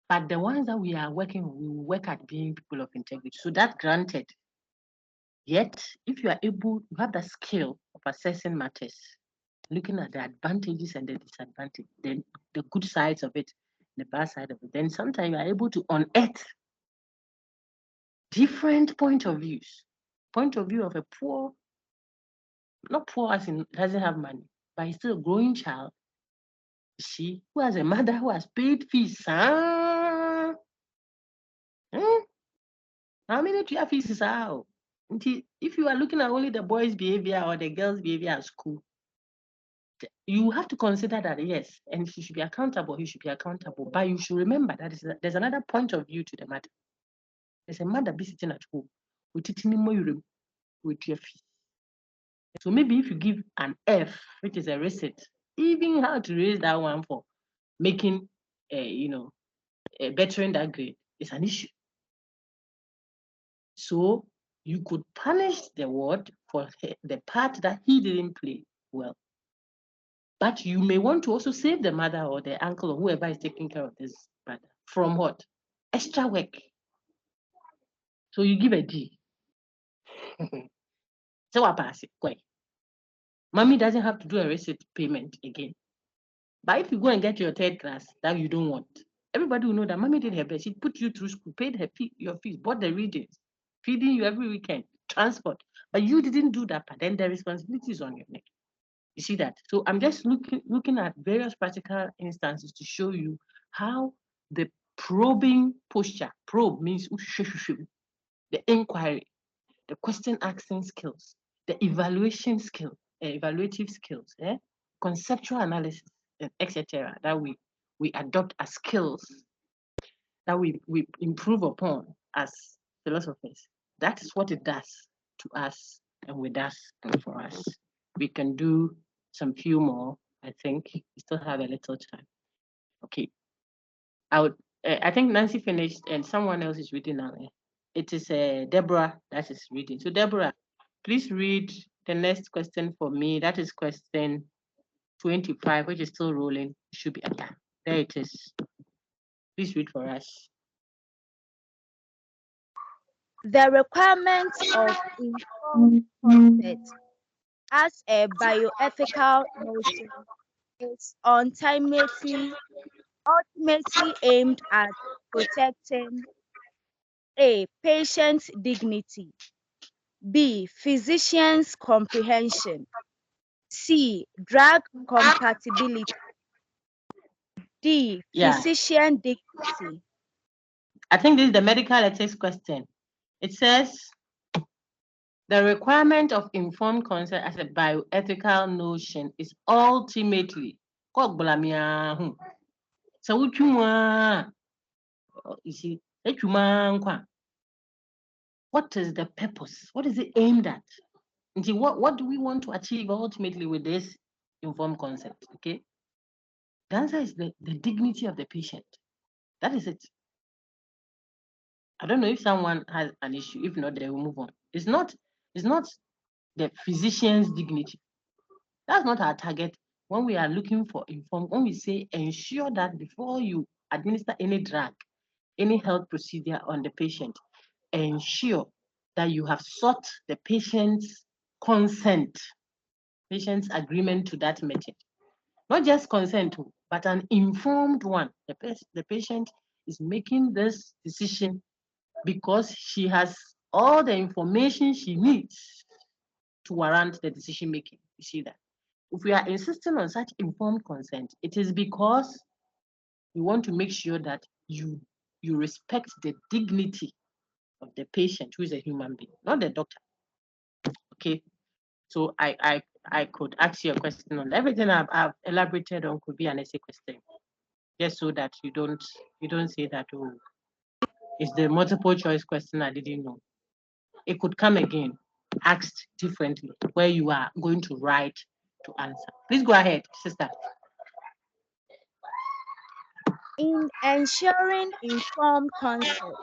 But the ones that we are working, we work at being people of integrity. So that's granted. Yet, if you are able, you have the skill of assessing matters, looking at the advantages and the disadvantages, then the good sides of it, the bad side of it, then sometimes you are able to unearth different point of views. Point of view of a poor, not poor as in doesn't have money, but he's still a growing child. She who has a mother who has paid fees. How many do you have fees? How? If you are looking at only the boys' behavior or the girls' behavior at school, you have to consider that, yes, and he should be accountable, but you should remember that there's another point of view to the matter. There's a mother be sitting at home with it in with your feet. So maybe if you give an F, which is a receipt, even how to raise that one for making, bettering that grade is an issue. So you could punish the ward for the part that he didn't play well. But you may want to also save the mother or the uncle or whoever is taking care of this brother from what? Extra work. So you give a D. So what pass it? Mommy doesn't have to do a receipt payment again. But if you go and get your third class that you don't want, everybody will know that mommy did her best. She put you through school, paid your fees, bought the readings, feeding you every weekend, transport. But you didn't do that part. Then the responsibility is on your neck. You see that? So I'm just looking at various practical instances to show you how the probing posture, probe means the inquiry, the question asking skills, the evaluation skill, evaluative skills, conceptual analysis, etc. that we adopt as skills that we improve upon as philosophers. That is what it does to us and with us and for us. We can do some few more. I think we still have a little time. Okay. I think Nancy finished and someone else is reading now. It is Deborah that is reading. So Deborah, please read the next question for me. That is question 25, which is still rolling. It should be there it is. Please read for us. The requirements of informed consent as a bioethical notion is ultimately aimed at protecting A. Patient's dignity, B. Physician's comprehension, C. Drug compatibility, D. Physician dignity. I think this is the medical ethics question. It says, the requirement of informed consent as a bioethical notion is ultimately, you see, what is the purpose? What is it aimed at? What do we want to achieve ultimately with this informed consent? Okay. The answer is the dignity of the patient. That is it. I don't know if someone has an issue. If not, they will move on. It's not the physician's dignity. That's not our target when we are looking for informed. When we say ensure that before you administer any drug, any health procedure on the patient, ensure that you have sought the patient's consent, patient's agreement to that method. Not just consent, but an informed one. The patient is making this decision because she has all the information she needs to warrant the decision making. You see that? If we are insisting on such informed consent, it is because we want to make sure that you respect the dignity of the patient, who is a human being, not the doctor. Okay. So I could ask you a question on everything I've elaborated on could be an essay question, just so that you don't say that, oh, it's the multiple choice question I didn't know. It could come again, asked differently, where you are going to write to answer. Please go ahead, sister. In ensuring informed consent,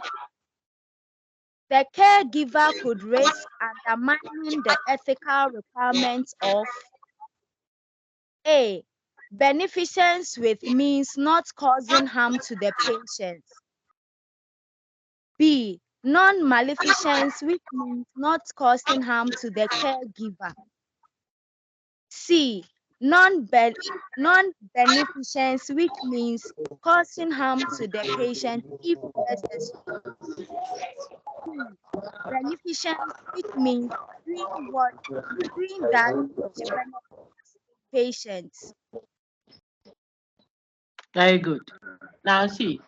the caregiver could risk undermining the ethical requirements of A. Beneficence with means not causing harm to the patient. B. Non-maleficence which means not causing harm to the caregiver. C. Non-beneficence which means causing harm to the patient if necessary. D. Beneficence which means doing that which benefits patients. Very good. Now see,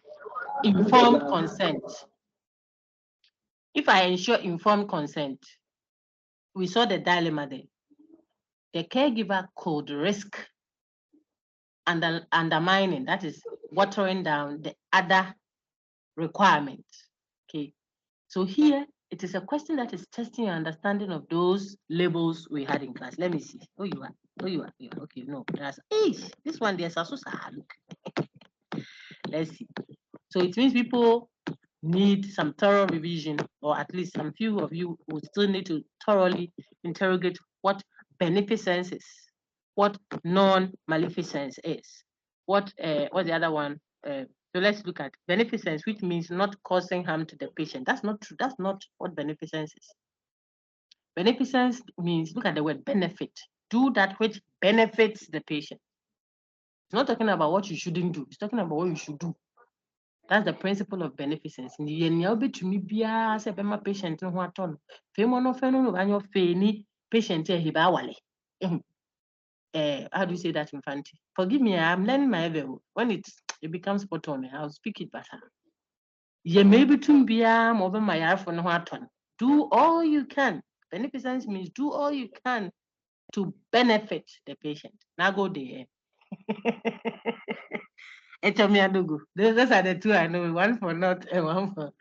informed consent. If I ensure informed consent, we saw the dilemma there. The caregiver could risk undermining, that is watering down the other requirements. Okay. So here, it is a question that is testing your understanding of those labels we had in class. Let me see. Oh, you are. Oh, you are. You are. Okay, no. That's, this one, there's also look. Let's see. So it means people need some thorough revision, or at least some few of you will still need to thoroughly interrogate what beneficence is, what non-maleficence is, what's the other one? So let's look at beneficence, which means not causing harm to the patient. That's not true. That's not what beneficence is. Beneficence means, look at the word benefit. Do that which benefits the patient. It's not talking about what you shouldn't do. It's talking about what you should do. That's the principle of beneficence. In the end, to me, be a patient no what on. Femono feno and your feni patient he bawale. How do you say that in Fanti? Forgive me, I'm learning my level. When it becomes spot on, I'll speak it better. Ye maybe to be over my iPhone what on. Do all you can. Beneficence means do all you can to benefit the patient. Now go there. Those are the two I know, one for not and one for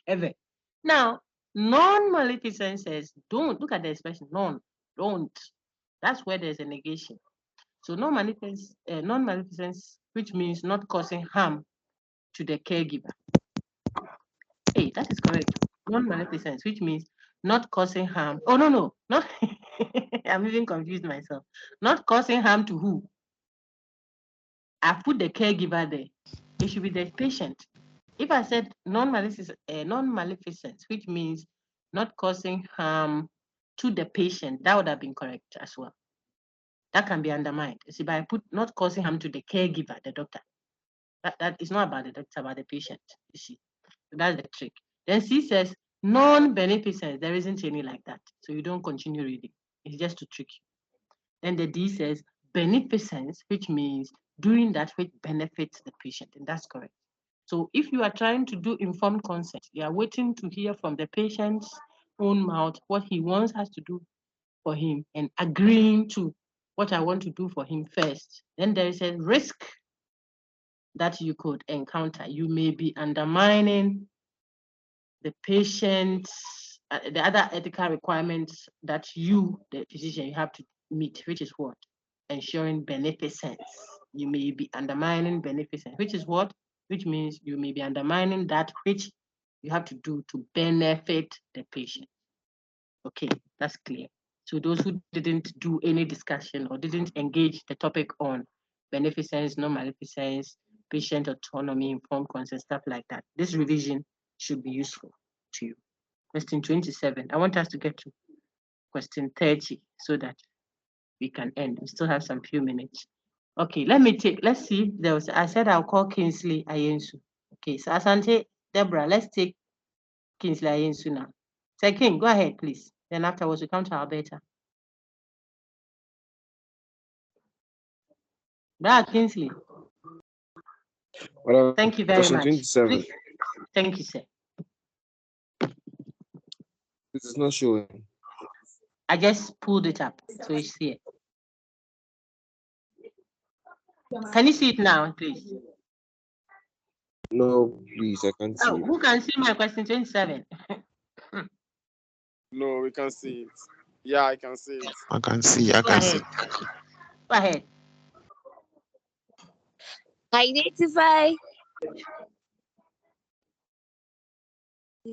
ever. Now, non-maleficence says don't. Look at the expression don't. That's where there's a negation. So non-maleficence, which means not causing harm to the caregiver. Hey, that is correct. Non-maleficence, which means not causing harm. Oh, no, not. I'm even confused myself. Not causing harm to who? I put the caregiver there. It should be the patient. If I said non-maleficence, which means not causing harm to the patient, that would have been correct as well. That can be undermined. You see, by I put not causing harm to the caregiver, the doctor. That is not about the doctor, about the patient. You see, so that's the trick. Then C says non-beneficence. There isn't any like that, so you don't continue reading. It's just to trick you. Then the D says beneficence, which means doing that which benefits the patient, and that's correct. So if you are trying to do informed consent, you are waiting to hear from the patient's own mouth what he wants us to do for him and agreeing to what I want to do for him first. Then there is a risk that you could encounter. You may be undermining the patient's, the other ethical requirements that you, the physician, you have to meet, which is what? Ensuring beneficence. You may be undermining beneficence, which is what? Which means you may be undermining that which you have to do to benefit the patient. Okay, that's clear. So those who didn't do any discussion or didn't engage the topic on beneficence, non-maleficence, patient autonomy, informed consent, stuff like that, this revision should be useful to you. Question 27. I want us to get to question 30 so that we can end. We still have some few minutes. Okay, let's see. I said I'll call Kingsley Ayensu. Okay, so Asante, Deborah, let's take Kingsley Ayensu now. Say, King, go ahead, please. Then afterwards, we come to Alberta. Brad Kingsley. Well, thank you very much. 27. Please. Thank you, sir. This is not showing. I just pulled it up, so it's here. Can you see it now, please? No, please, I can't see it. Who can see my question 27? No, we can see it. Yeah, I can see it. I can see. Go ahead. Identify.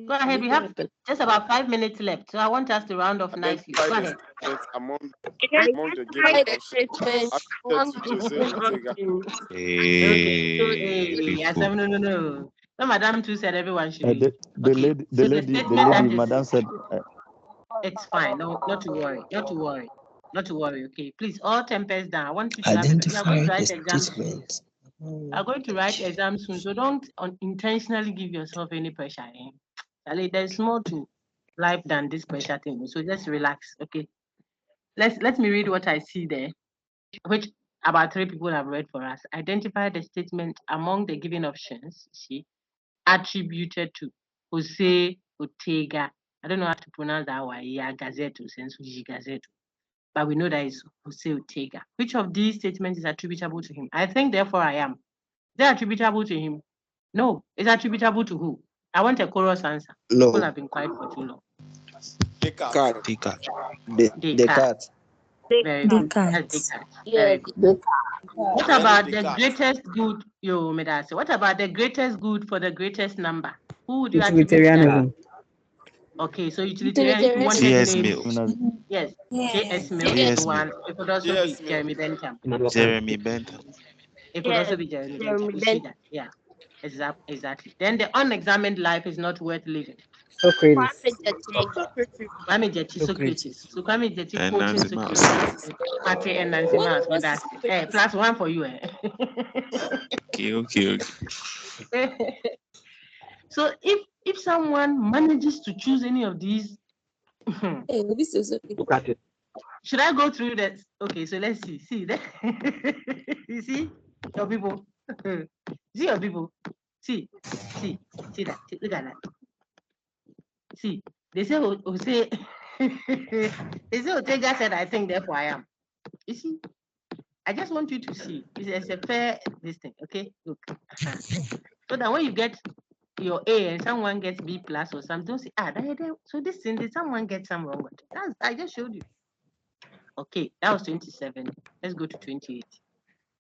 Go ahead. We have just about 5 minutes left, so I want us to round off nicely. Go ahead. Among the given options. No. No, Madam too said everyone should read. The lady, Madam said. It's fine. No, not to worry. Okay, please, all tempers down. I want you to identify the statement. I'm going to write exams soon, so don't intentionally give yourself any pressure. There's more to life than this pressure thing, so just relax. Okay, let me read what I see there, which about 3 people have read for us. Identify the statement among the given options, attributed to Jose Ortega. I don't know how to pronounce that one. Yeah, Gazeto, since Gazeto. But we know that it's Jose Ortega. Which of these statements is attributable to him? I think, therefore, I am. They're attributable to him. No, it's attributable to who? I want a chorus answer. No. People have been quiet for too long. Descartes. Descartes. Descartes. Very good. That's Descartes. Descartes. Yeah, Very good. What René about the Descartes. greatest good? Yo, Medase. What about the greatest good for the greatest number? Who would you attribute that? Utilitarianism. Okay, so utilitarian. If you wanted T.S. names, Mills. yes, J.S. Mills Yes. is one. It could also be Yes, Mills. Jeremy Bentham. Jeremy Bentham. It could also be Jeremy Bentham. You see that? Yeah, exactly. Then the unexamined life is not worth living. Socrates. Kwame Jeti, Socrates. Socrates. So Kwame Jeti And quoting Nancy Socrates. Mouse. Pate and Nancy Mouse. But that's plus one for you. Okay. So if someone manages to choose any of these, should I go through that? Okay, so let's see. See that? You see your people. See your people. See that. Look at that. See, they say Jose. They say Otega said, "I think therefore I am." You see, I just want you to see. It's a fair this thing. Okay, look. So that when you get your A and someone gets B plus or something, don't say, so this thing, did someone get some wrong with it? I just showed you. Okay, that was 27. Let's go to 28.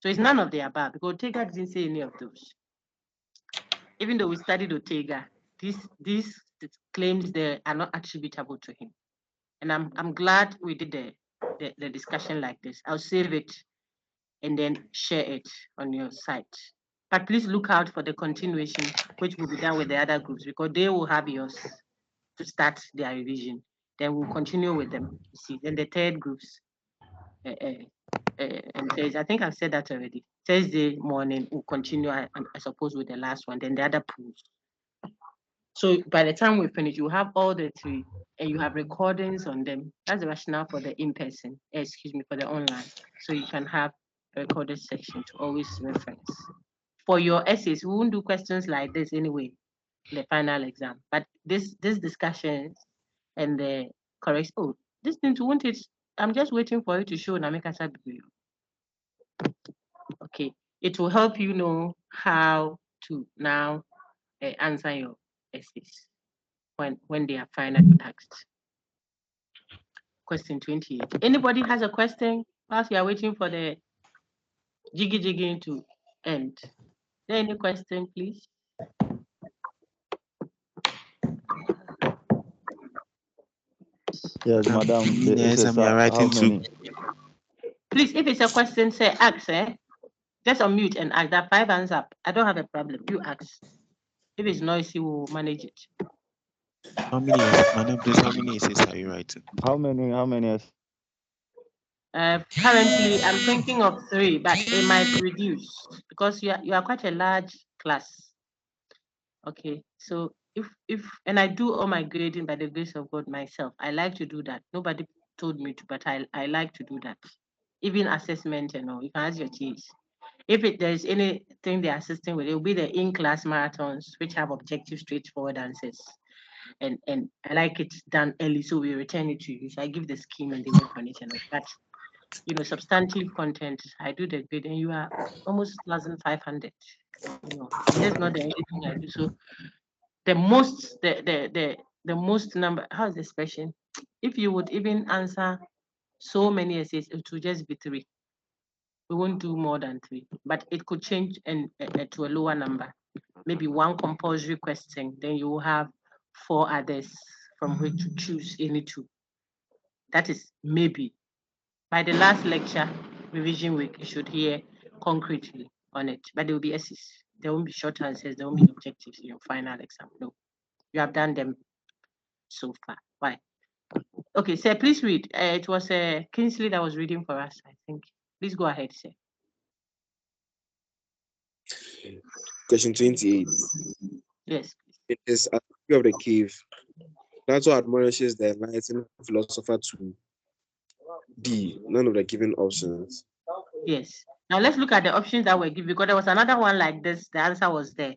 So it's none of the above because Ortega didn't say any of those. Even though we studied Ortega, these claims there are not attributable to him. And I'm glad we did the discussion like this. I'll save it and then share it on your site. But please look out for the continuation, which will be done with the other groups because they will have yours to start their revision. Then we'll continue with them. You see, then the third groups. And Thursday, I think I've said that already. Thursday morning, we'll continue, I suppose, with the last one, then the other pools. So by the time we finish, you have all the three and you have recordings on them. That's the rationale for the in-person, for the online. So you can have a recorded section to always reference. For your essays, we won't do questions like this anyway, the final exam. But this discussion and the correct, this thing to want it, I'm just waiting for you to show Nameka Sabi. Okay, it will help you know how to now answer your essays when they are finally asked. Question 28. Anybody has a question whilst you are waiting for the jiggy to end? Is there any question, please? Yes, madam. Yes, I'm writing too. Please, if it's a question, say ask. Just unmute and ask. That 5 hands up. I don't have a problem. You ask. If it's noisy, we'll manage it. How many essays are you writing? How many? Currently, I'm thinking of 3, but it might reduce because you are quite a large class. Okay, so if and I do all my grading by the grace of God myself. I like to do that. Nobody told me to, but I like to do that. Even assessment and all, you can ask your teams. If there's anything they're assisting with, it will be the in-class marathons, which have objective, straightforward answers. And I like it done early, so we return it to you. So I give the scheme and they work on it and all. But substantive content, I do the grade, and you are almost 1,500. That's not the only thing I do. So the most number, how's the expression? If you would even answer so many essays, it will just be 3. We won't do more than 3, but it could change and to a lower number. Maybe 1 compulsory question, then you will have 4 others from which to choose any 2. That is maybe. By the last lecture, revision week, you should hear concretely on it, but there will be essays. There won't be short answers, there won't be objectives in your final exam. No, you have done them so far. Why? Okay, sir, please read. It was Kingsley that was reading for us, I think. Please go ahead, sir. Question 28. Yes. It is a view of the cave. Plato admonishes the enlightened philosopher to D, none of the given options. Yes. Now let's look at the options that were given because there was another one like this. The answer was there.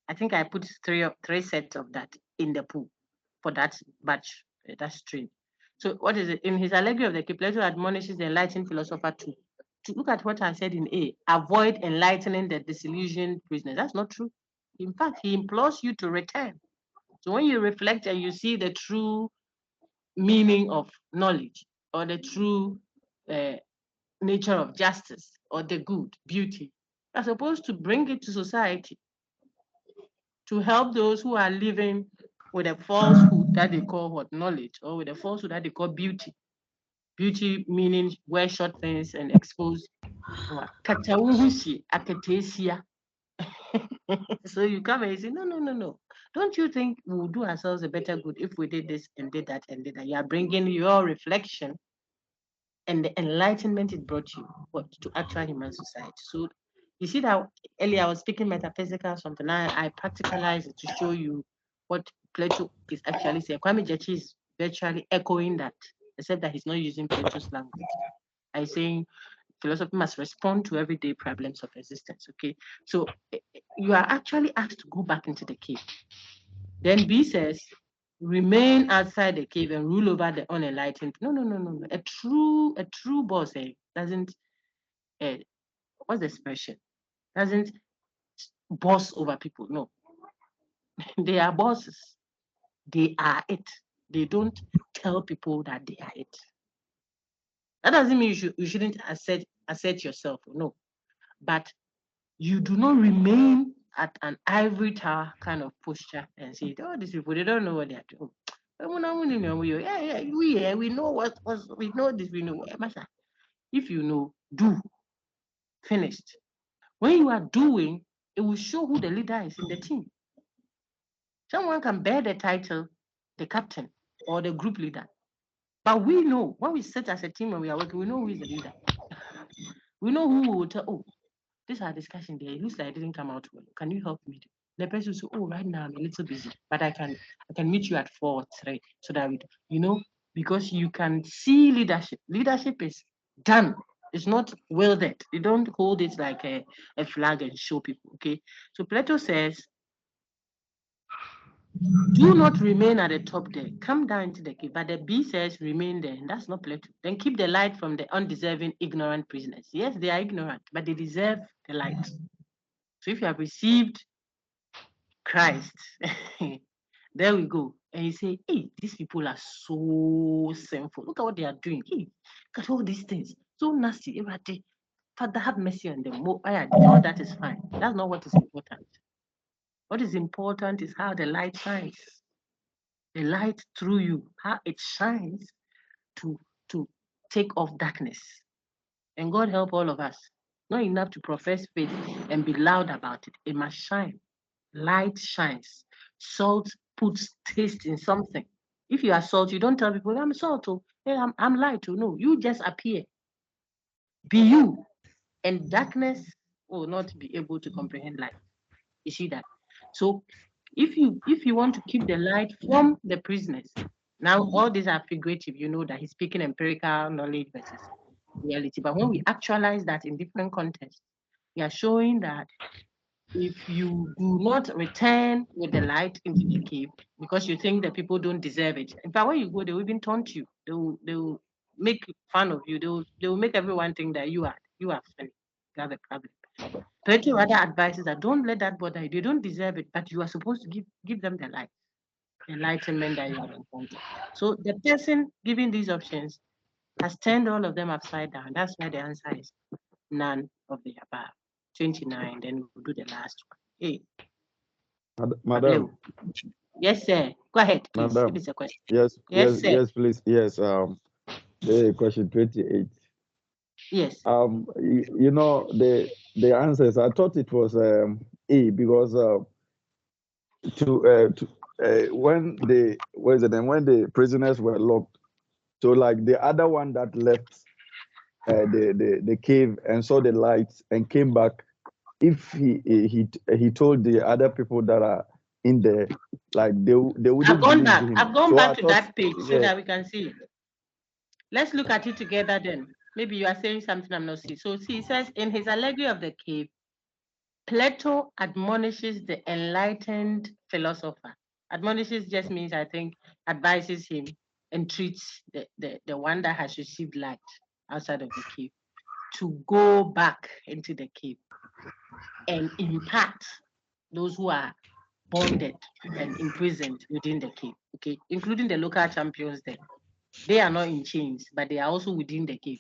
I think I put three sets of that in the pool for that batch, that string. So what is it? In his allegory of the cave, Plato admonishes the enlightened philosopher to look at what I said in A, avoid enlightening the disillusioned prisoner. That's not true. In fact, he implores you to return. So when you reflect and you see the true meaning of knowledge, or the true nature of justice, or the good, beauty, you're supposed to bring it to society to help those who are living with a falsehood that they call what, knowledge, or with a falsehood that they call beauty. Beauty meaning wear short things and expose. So you come and say, no. Don't you think we'll do ourselves a better good if we did this and did that and did that? You are bringing your reflection and the enlightenment it brought you to actual human society. So you see that earlier I was speaking metaphysical something. I practicalize it to show you what Plato is actually saying. Kwame Jechi is virtually echoing that, except that he's not using Plato's language. I'm saying philosophy must respond to everyday problems of existence. Okay, so you are actually asked to go back into the cave. Then B says, remain outside the cave and rule over the unenlightened. No. A true boss doesn't, what's the expression? Doesn't boss over people. No, they are bosses. They are it. They don't tell people that they are it. That doesn't mean you shouldn't assert yourself. No, but you do not remain at an ivory tower kind of posture and say, oh, these people, they don't know what they are doing. Yeah, we know we know this, we know. If you know, do. Finished. When you are doing, it will show who the leader is in the team. Someone can bear the title, the captain or the group leader. But we know, when we sit as a team and we are working, we know who is the leader. We know who will tell, oh, this is our discussion there. It looks like it didn't come out well. Can you help me? The person will say, oh, right now I'm a little busy, but I can meet you at 4 3 so that because you can see leadership. Leadership is done. It's not wielded. You don't hold it like a flag and show people. Okay. So Plato says, do not remain at the top there. Come down into the cave. But the B says remain there. And that's not Plato. Then keep the light from the undeserving, ignorant prisoners. Yes, they are ignorant, but they deserve the light. So if you have received Christ, there we go. And you say, hey, these people are so sinful. Look at what they are doing. Hey, look at all these things. So nasty. Father, have mercy on them. All that is fine. That's not what is important. What is important is how the light shines. The light through you, how it shines to take off darkness. And God help all of us. Not enough to profess faith and be loud about it. It must shine. Light shines. Salt puts taste in something. If you are salt, you don't tell people, I'm salt. Oh, hey, I'm light. Oh, no, you just appear. Be you. And darkness will not be able to comprehend light. You see that? So if you want to keep the light from the prisoners, now all these are figurative, you know that he's speaking empirical knowledge versus reality. But when we actualize that in different contexts, we are showing that if you do not return with the light into the cave because you think that people don't deserve it, in fact, when you go, they will even taunt you. They will make fun of you. They will make everyone think that you are funny. You have a problem. Plato rather advises that don't let that bother you. They don't deserve it, but you are supposed to give them the light, the enlightenment that you have encountered. So the person giving these options has turned all of them upside down. That's why the answer is none of the above. 29, then we'll do the last one. Hey. Madam. Yes, sir. Go ahead, please. Madam. If it's a question. Yes, sir. yes, please. Yes. The question 28. Yes. You know the answers. I thought it was A because when the prisoners were locked, so like the other one that left the cave and saw the lights and came back, if he told the other people that are in there, like they wouldn't I've gone believe back. him. I've gone So back I to thought, that page so that we can see it. Let's look at it together then. Maybe you are saying something I'm not seeing. So see, it says in his allegory of the cave, Plato admonishes the enlightened philosopher. Admonishes just means, I think, advises him and treats the one that has received light outside of the cave to go back into the cave and impart those who are bonded and imprisoned within the cave, okay, including the local champions there. They are not in chains, but they are also within the cave.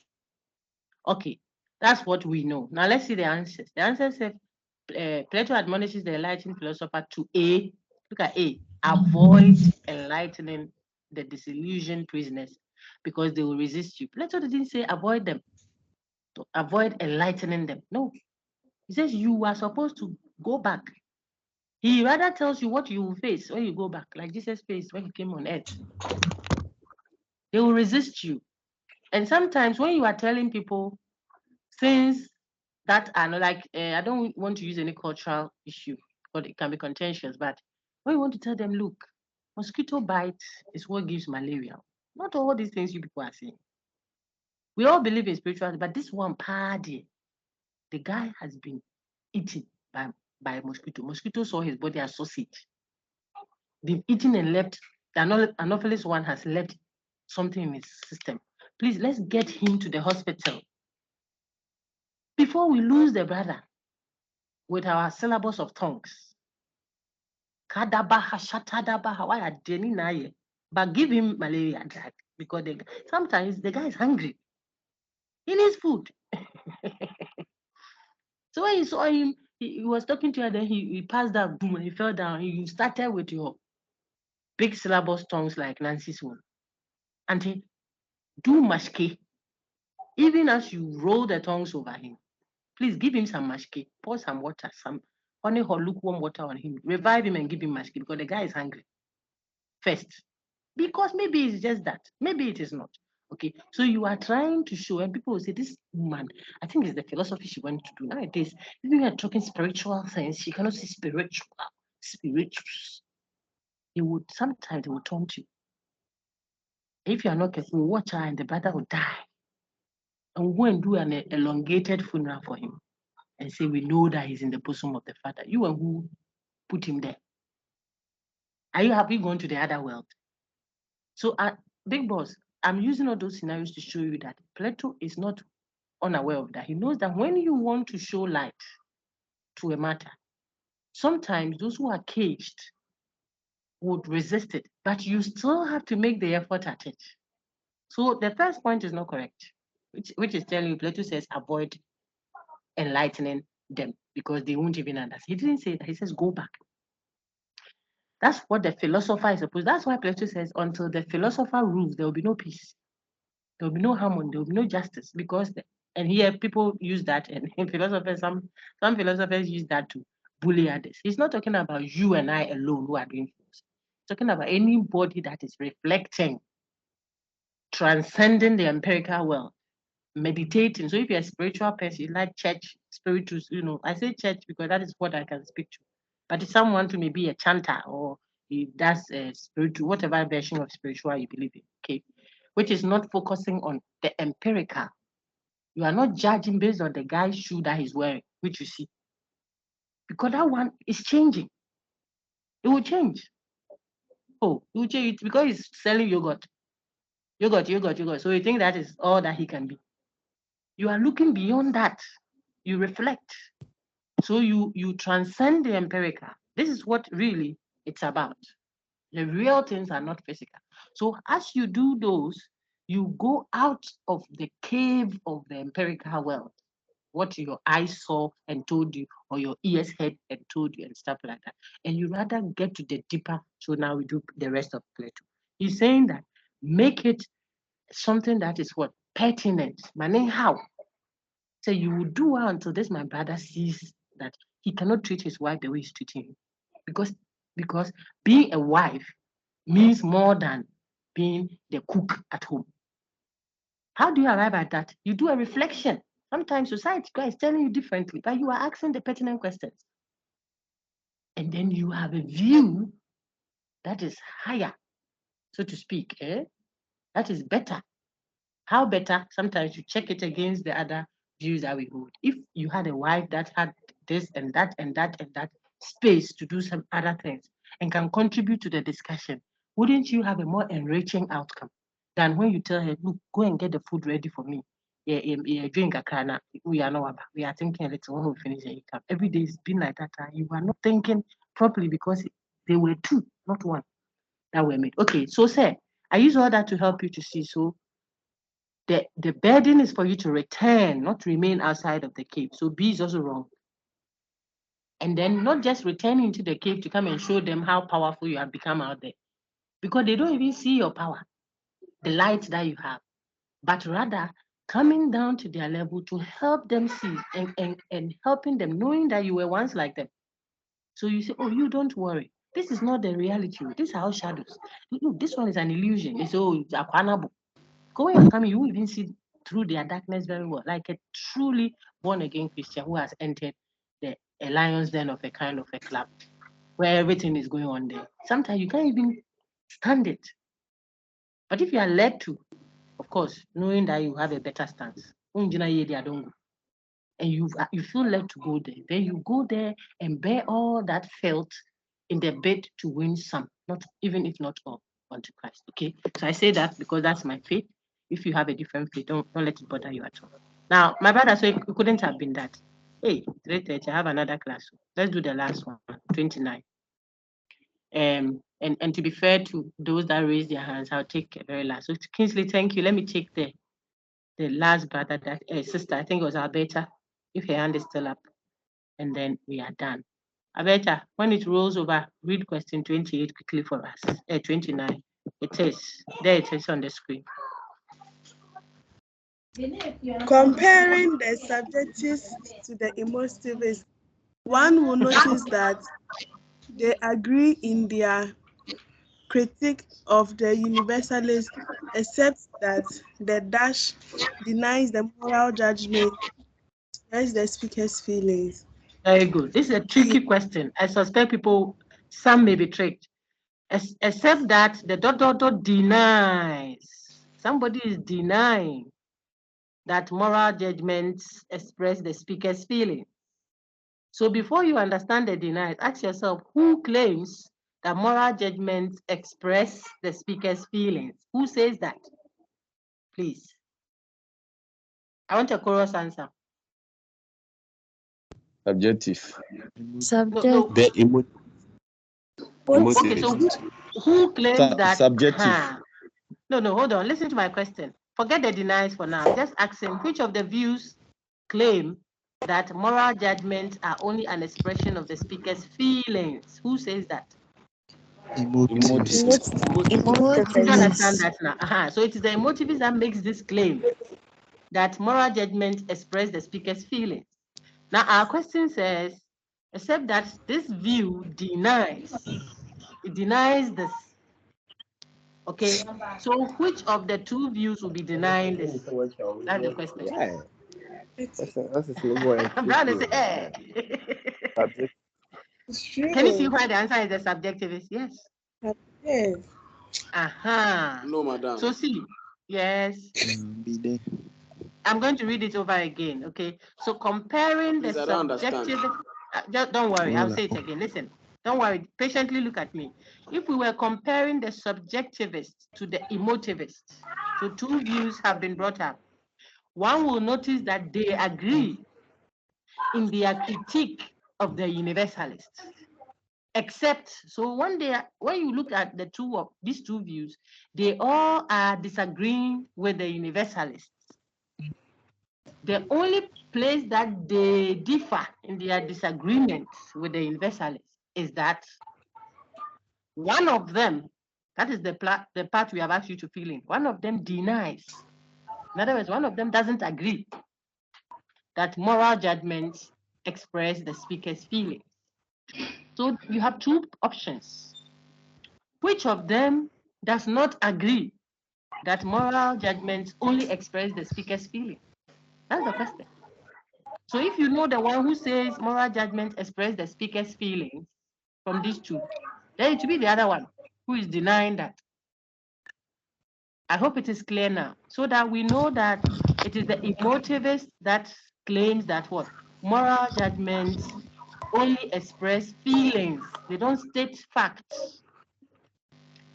Okay, that's what we know. Now let's see the answers. The answer says Plato admonishes the enlightened philosopher to look at avoid enlightening the disillusioned prisoners because they will resist you. Plato didn't say avoid them, to avoid enlightening them. No, he says you are supposed to go back. He rather tells you what you will face when you go back, like Jesus faced when he came on earth. They will resist you. And sometimes when you are telling people things that are not like, I don't want to use any cultural issue, but it can be contentious, but when you want to tell them, look, mosquito bite is what gives malaria. Not all these things you people are saying. We all believe in spirituality, but this one party, the guy has been eaten by a mosquito. Mosquito saw his body as sausage. They've eaten and left. The Anopheles one has left something in his system. Please, let's get him to the hospital before we lose the brother with our syllabus of tongues. Kadabaha, shatadabaha, why are they naye? But give him malaria drug because sometimes the guy is hungry. He needs food. So when you saw him, he was talking to her, then he passed out, boom, and he fell down. You started with your big syllabus tongues like Nancy's one. Auntie, do mashke. Even as you roll the tongues over him, please give him some mashke. Pour some water, some honey or lukewarm water on him. Revive him and give him mashke because the guy is hungry. First. Because maybe it's just that. Maybe it is not. Okay. So you are trying to show, and people will say, this woman, I think it's the philosophy she went to do nowadays. Even we are talking spiritual things, she cannot see spirituals. Sometimes they will taunt you. If you are not careful, watch her and the brother will die. And go and do an elongated funeral for him and say, we know that he's in the bosom of the Father. You and who put him there? Are you happy going to the other world? So, big boss, I'm using all those scenarios to show you that Plato is not unaware of that. He knows that when you want to show light to a matter, sometimes those who are caged would resist it, but you still have to make the effort at it. So the first point is not correct, which is telling you Plato says avoid enlightening them because they won't even understand. He didn't say that. He says go back. That's what the philosopher is supposed. That's why Plato says until the philosopher rules, there will be no peace. There will be no harmony. There will be no justice because, and here people use that, and in philosophers, some philosophers use that to bully others. He's not talking about you and I alone who are doing things. He's talking about anybody that is reflecting, transcending the empirical world, meditating. So if you're a spiritual person, you like church, spirituals, I say church because that is what I can speak to. But if someone to maybe a chanter or he does a spiritual, whatever version of spiritual you believe in, okay, which is not focusing on the empirical. You are not judging based on the guy's shoe that he's wearing, which you see. Because that one is changing. It will change. Oh, it will change because he's selling yogurt. Yogurt. So you think that is all that he can be. You are looking beyond that. You reflect. So you transcend the empirical. This is what really it's about. The real things are not physical. So as you do those, you go out of the cave of the empirical world, what your eyes saw and told you, or your ears heard and told you, and stuff like that. And you rather get to the deeper. So now we do the rest of Plato. He's saying that make it something that is what? Pertinent. Meaning how? So you will do well until this my brother sees that he cannot treat his wife the way he's treating him. Because being a wife means more than being the cook at home. How do you arrive at that? You do a reflection. Sometimes society is telling you differently, but you are asking the pertinent questions. And then you have a view that is higher, so to speak. That is better. How better? Sometimes you check it against the other views that we hold. If you had a wife that had this and that and that and that space to do some other things and can contribute to the discussion, wouldn't you have a more enriching outcome than when you tell her, look, go and get the food ready for me. drink a can. We are not. We are thinking a little when we finish the income. Every day it's been like that. You are not thinking properly because they were two, not one, that were made. Okay, so say I use all that to help you to see. So the burden is for you to return, not to remain outside of the cave. So B is also wrong. And then not just returning to the cave to come and show them how powerful you have become out there, because they don't even see your power, the light that you have, but rather coming down to their level to help them see and helping them, knowing that you were once like them. So you say, oh, you don't worry. This is not the reality. These are all shadows. Look, this one is an illusion. They say, oh, it's Aquanabo. Going and coming, you will even see through their darkness very well, like a truly born-again Christian who has entered the lion's den of a kind of a club where everything is going on there. Sometimes you can't even stand it. But if you are led to, of course, knowing that you have a better stance, and you feel led to go there, then you go there and bear all that felt in the bid to win some, not even if not all, unto Christ. Okay, so I say that because that's my faith. If you have a different faith, don't let it bother you at all. Now, my brother, so it couldn't have been that. Hey, 3:30, I have another class. Let's do the last one, 29. And to be fair to those that raised their hands, I'll take a very last. So Kingsley, thank you. Let me take the last brother, that sister, I think it was Alberta, if her hand is still up, and then we are done. Alberta, when it rolls over, read question 28 quickly for us. 29. It is on the screen. Comparing the subjectivists to the emotivists, one will notice that they agree in their critique of the universalists, except that the dash denies the moral judgment, express the speaker's feelings. Very good. This is a tricky question. I suspect some may be tricked. Except that the ... denies. Somebody is denying that moral judgments express the speaker's feeling. So before you understand the denies, ask yourself, who claims that moral judgments express the speaker's feelings? Who says that? Please. I want a chorus answer. Subjective. Subject. No. The Okay, so who claims that? Subjective. No, hold on. Listen to my question. Forget the denies for now. Just asking which of the views claim that moral judgments are only an expression of the speaker's feelings. Who says that? Emotivist. You understand that now? So it is the emotivist that makes this claim that moral judgments express the speaker's feelings. Now our question says, except that this view denies this. Okay, so which of the two views will be denying this? That's the question. Yeah. Brown is Can you see why the answer is the subjectivist? Yes. Yes. No, madam. So see, yes. Be there. I'm going to read it over again. Okay. So comparing Please, the I don't subjective. Just don't worry. I'll say it again. Listen. Don't worry. Patiently look at me. If we were comparing the subjectivists to the emotivists, so two views have been brought up. One will notice that they agree in their critique of the universalists. Except, so when you look at these two views, they all are disagreeing with the universalists. The only place that they differ in their disagreement with the universalists is that one of them, that is the part we have asked you to fill in, one of them denies. In other words, one of them doesn't agree that moral judgments express the speaker's feelings. So you have two options. Which of them does not agree that moral judgments only express the speaker's feeling? That's the question. So if you know the one who says moral judgments express the speaker's feelings from these two, then it will be the other one who is denying that. I hope it is clear now, so that we know that it is the emotivist that claims that what? Moral judgments only express feelings. They don't state facts.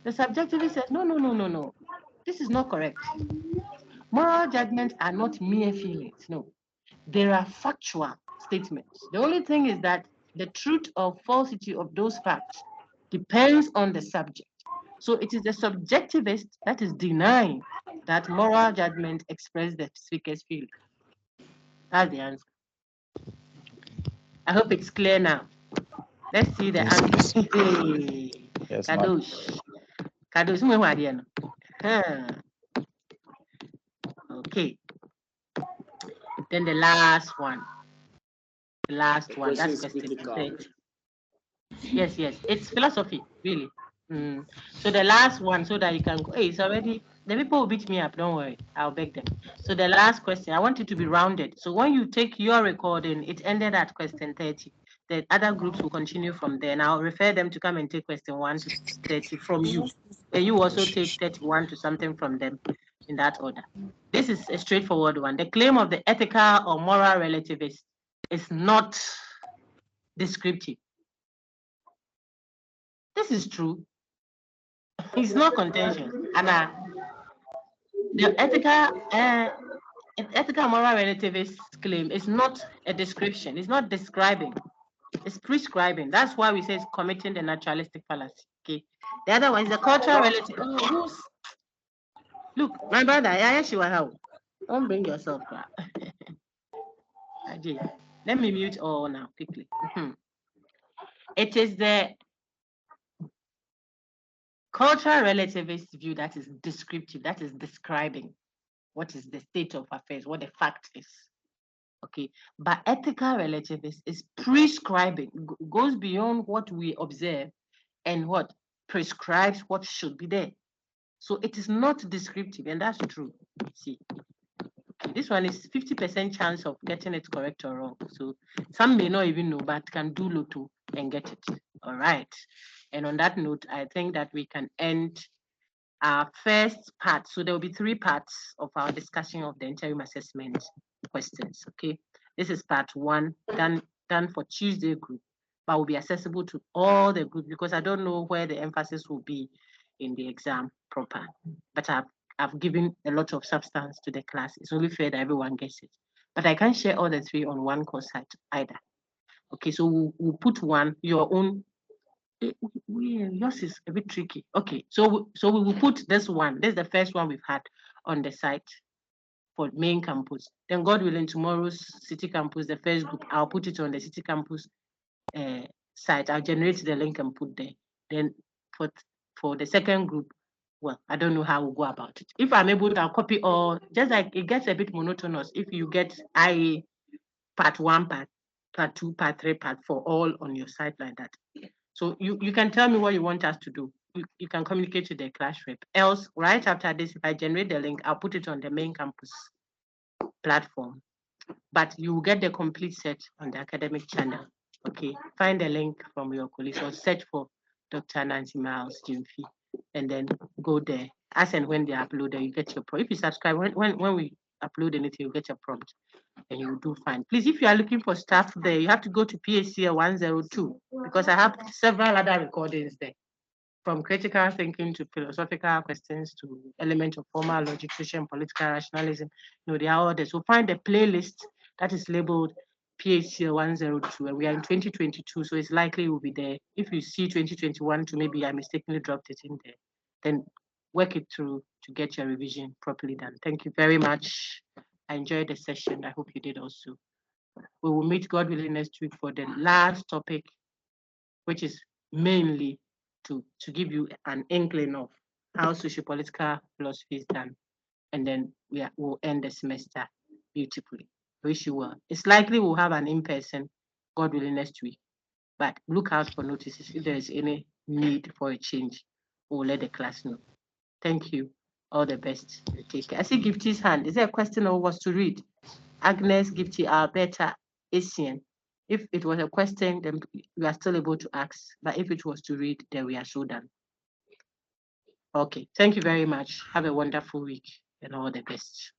The subjectivist says, no. This is not correct. Moral judgments are not mere feelings. No, there are factual statements. The only thing is that the truth or falsity of those facts depends on the subject. So it is the subjectivist that is denying that moral judgment express the speaker's feeling. That's the answer. I hope it's clear now. Let's see the answer. Hey, Yes, ma'am. Kadosh. Kadosh, who are you? Okay. Then the last one. The last one. That's question 30. Yes, it's philosophy, really. So the last one, so that you can go, hey, it's already, the people will beat me up, don't worry, I'll beg them. So the last question, I want it to be rounded. So when you take your recording, it ended at question 30. The other groups will continue from there, and I'll refer them to come and take question 1 to 30 from you. And you also take 31 to something from them in that order. This is a straightforward one. The claim of the ethical or moral relativist is not descriptive. This is true. It's not contentious. And the ethical moral relativist claim is not a description. It's not describing. It's prescribing. That's why we say it's committing the naturalistic fallacy. Okay. The other one is the cultural relative. Oh, look, my brother, don't bring yourself back. Let me mute all now quickly. It is the cultural relativist view that is descriptive, that is describing what is the state of affairs, what the fact is. Okay, but ethical relativist is prescribing, goes beyond what we observe and what prescribes what should be there. So it is not descriptive, and that's true. See, okay, this one is 50% chance of getting it correct or wrong. So some may not even know, but can do lotto and get it. All right. And on that note, I think that we can end our first part. So there will be 3 parts of our discussion of the interim assessment questions. Okay, this is part 1, done for Tuesday group, but will be accessible to all the groups because I don't know where the emphasis will be in the exam proper. But I've given a lot of substance to the class. It's only fair that everyone gets it. But I can't share all the 3 on one course site either. Okay, so we'll put one, your own. Yours is a bit tricky. Okay, so we will put this one. This is the first one we've had on the site for main campus. Then God willing, tomorrow's city campus, the first group, I'll put it on the city campus site. I'll generate the link and put there. Then for the second group, well, I don't know how we'll go about it. If I'm able to, I'll copy all, just like it gets a bit monotonous if you get IA part 1, part 2, part 3, part 4, all on your site like that. So you can tell me what you want us to do. You can communicate to the class rep. Else, right after this, if I generate the link, I'll put it on the main campus platform. But you will get the complete set on the academic channel. Okay, find the link from your colleagues or search for Dr. Nancy Miles Jimfi, and then go there. As and when they upload it, you get your prompt. If you subscribe, when we upload anything, you get your prompt and you will do fine. Please, if you are looking for staff there, you have to go to PHCL 102 because I have several other recordings there, from critical thinking to philosophical questions to elements of formal logic, social and political rationalism. They are all there. So find the playlist that is labeled PHCL 102, and we are in 2022, so it's likely it will be there. If you see 2021, to maybe I mistakenly dropped it in there, then work it through to get your revision properly done. Thank you very much. I enjoyed the session. I hope you did also. We will meet, God willing, next week for the last topic, which is mainly to give you an inkling of how sociopolitical philosophy is done. And then we'll end the semester beautifully. Wish you well. It's likely we'll have an in-person, God willing, next week. But look out for notices. If there is any need for a change, we'll let the class know. Thank you. All the best. Take care. I see Gifty's hand. Is there a question or was to read? Agnes, Gifty, Alberta, Asian. If it was a question, then we are still able to ask. But if it was to read, then we are so done. Okay. Thank you very much. Have a wonderful week and all the best.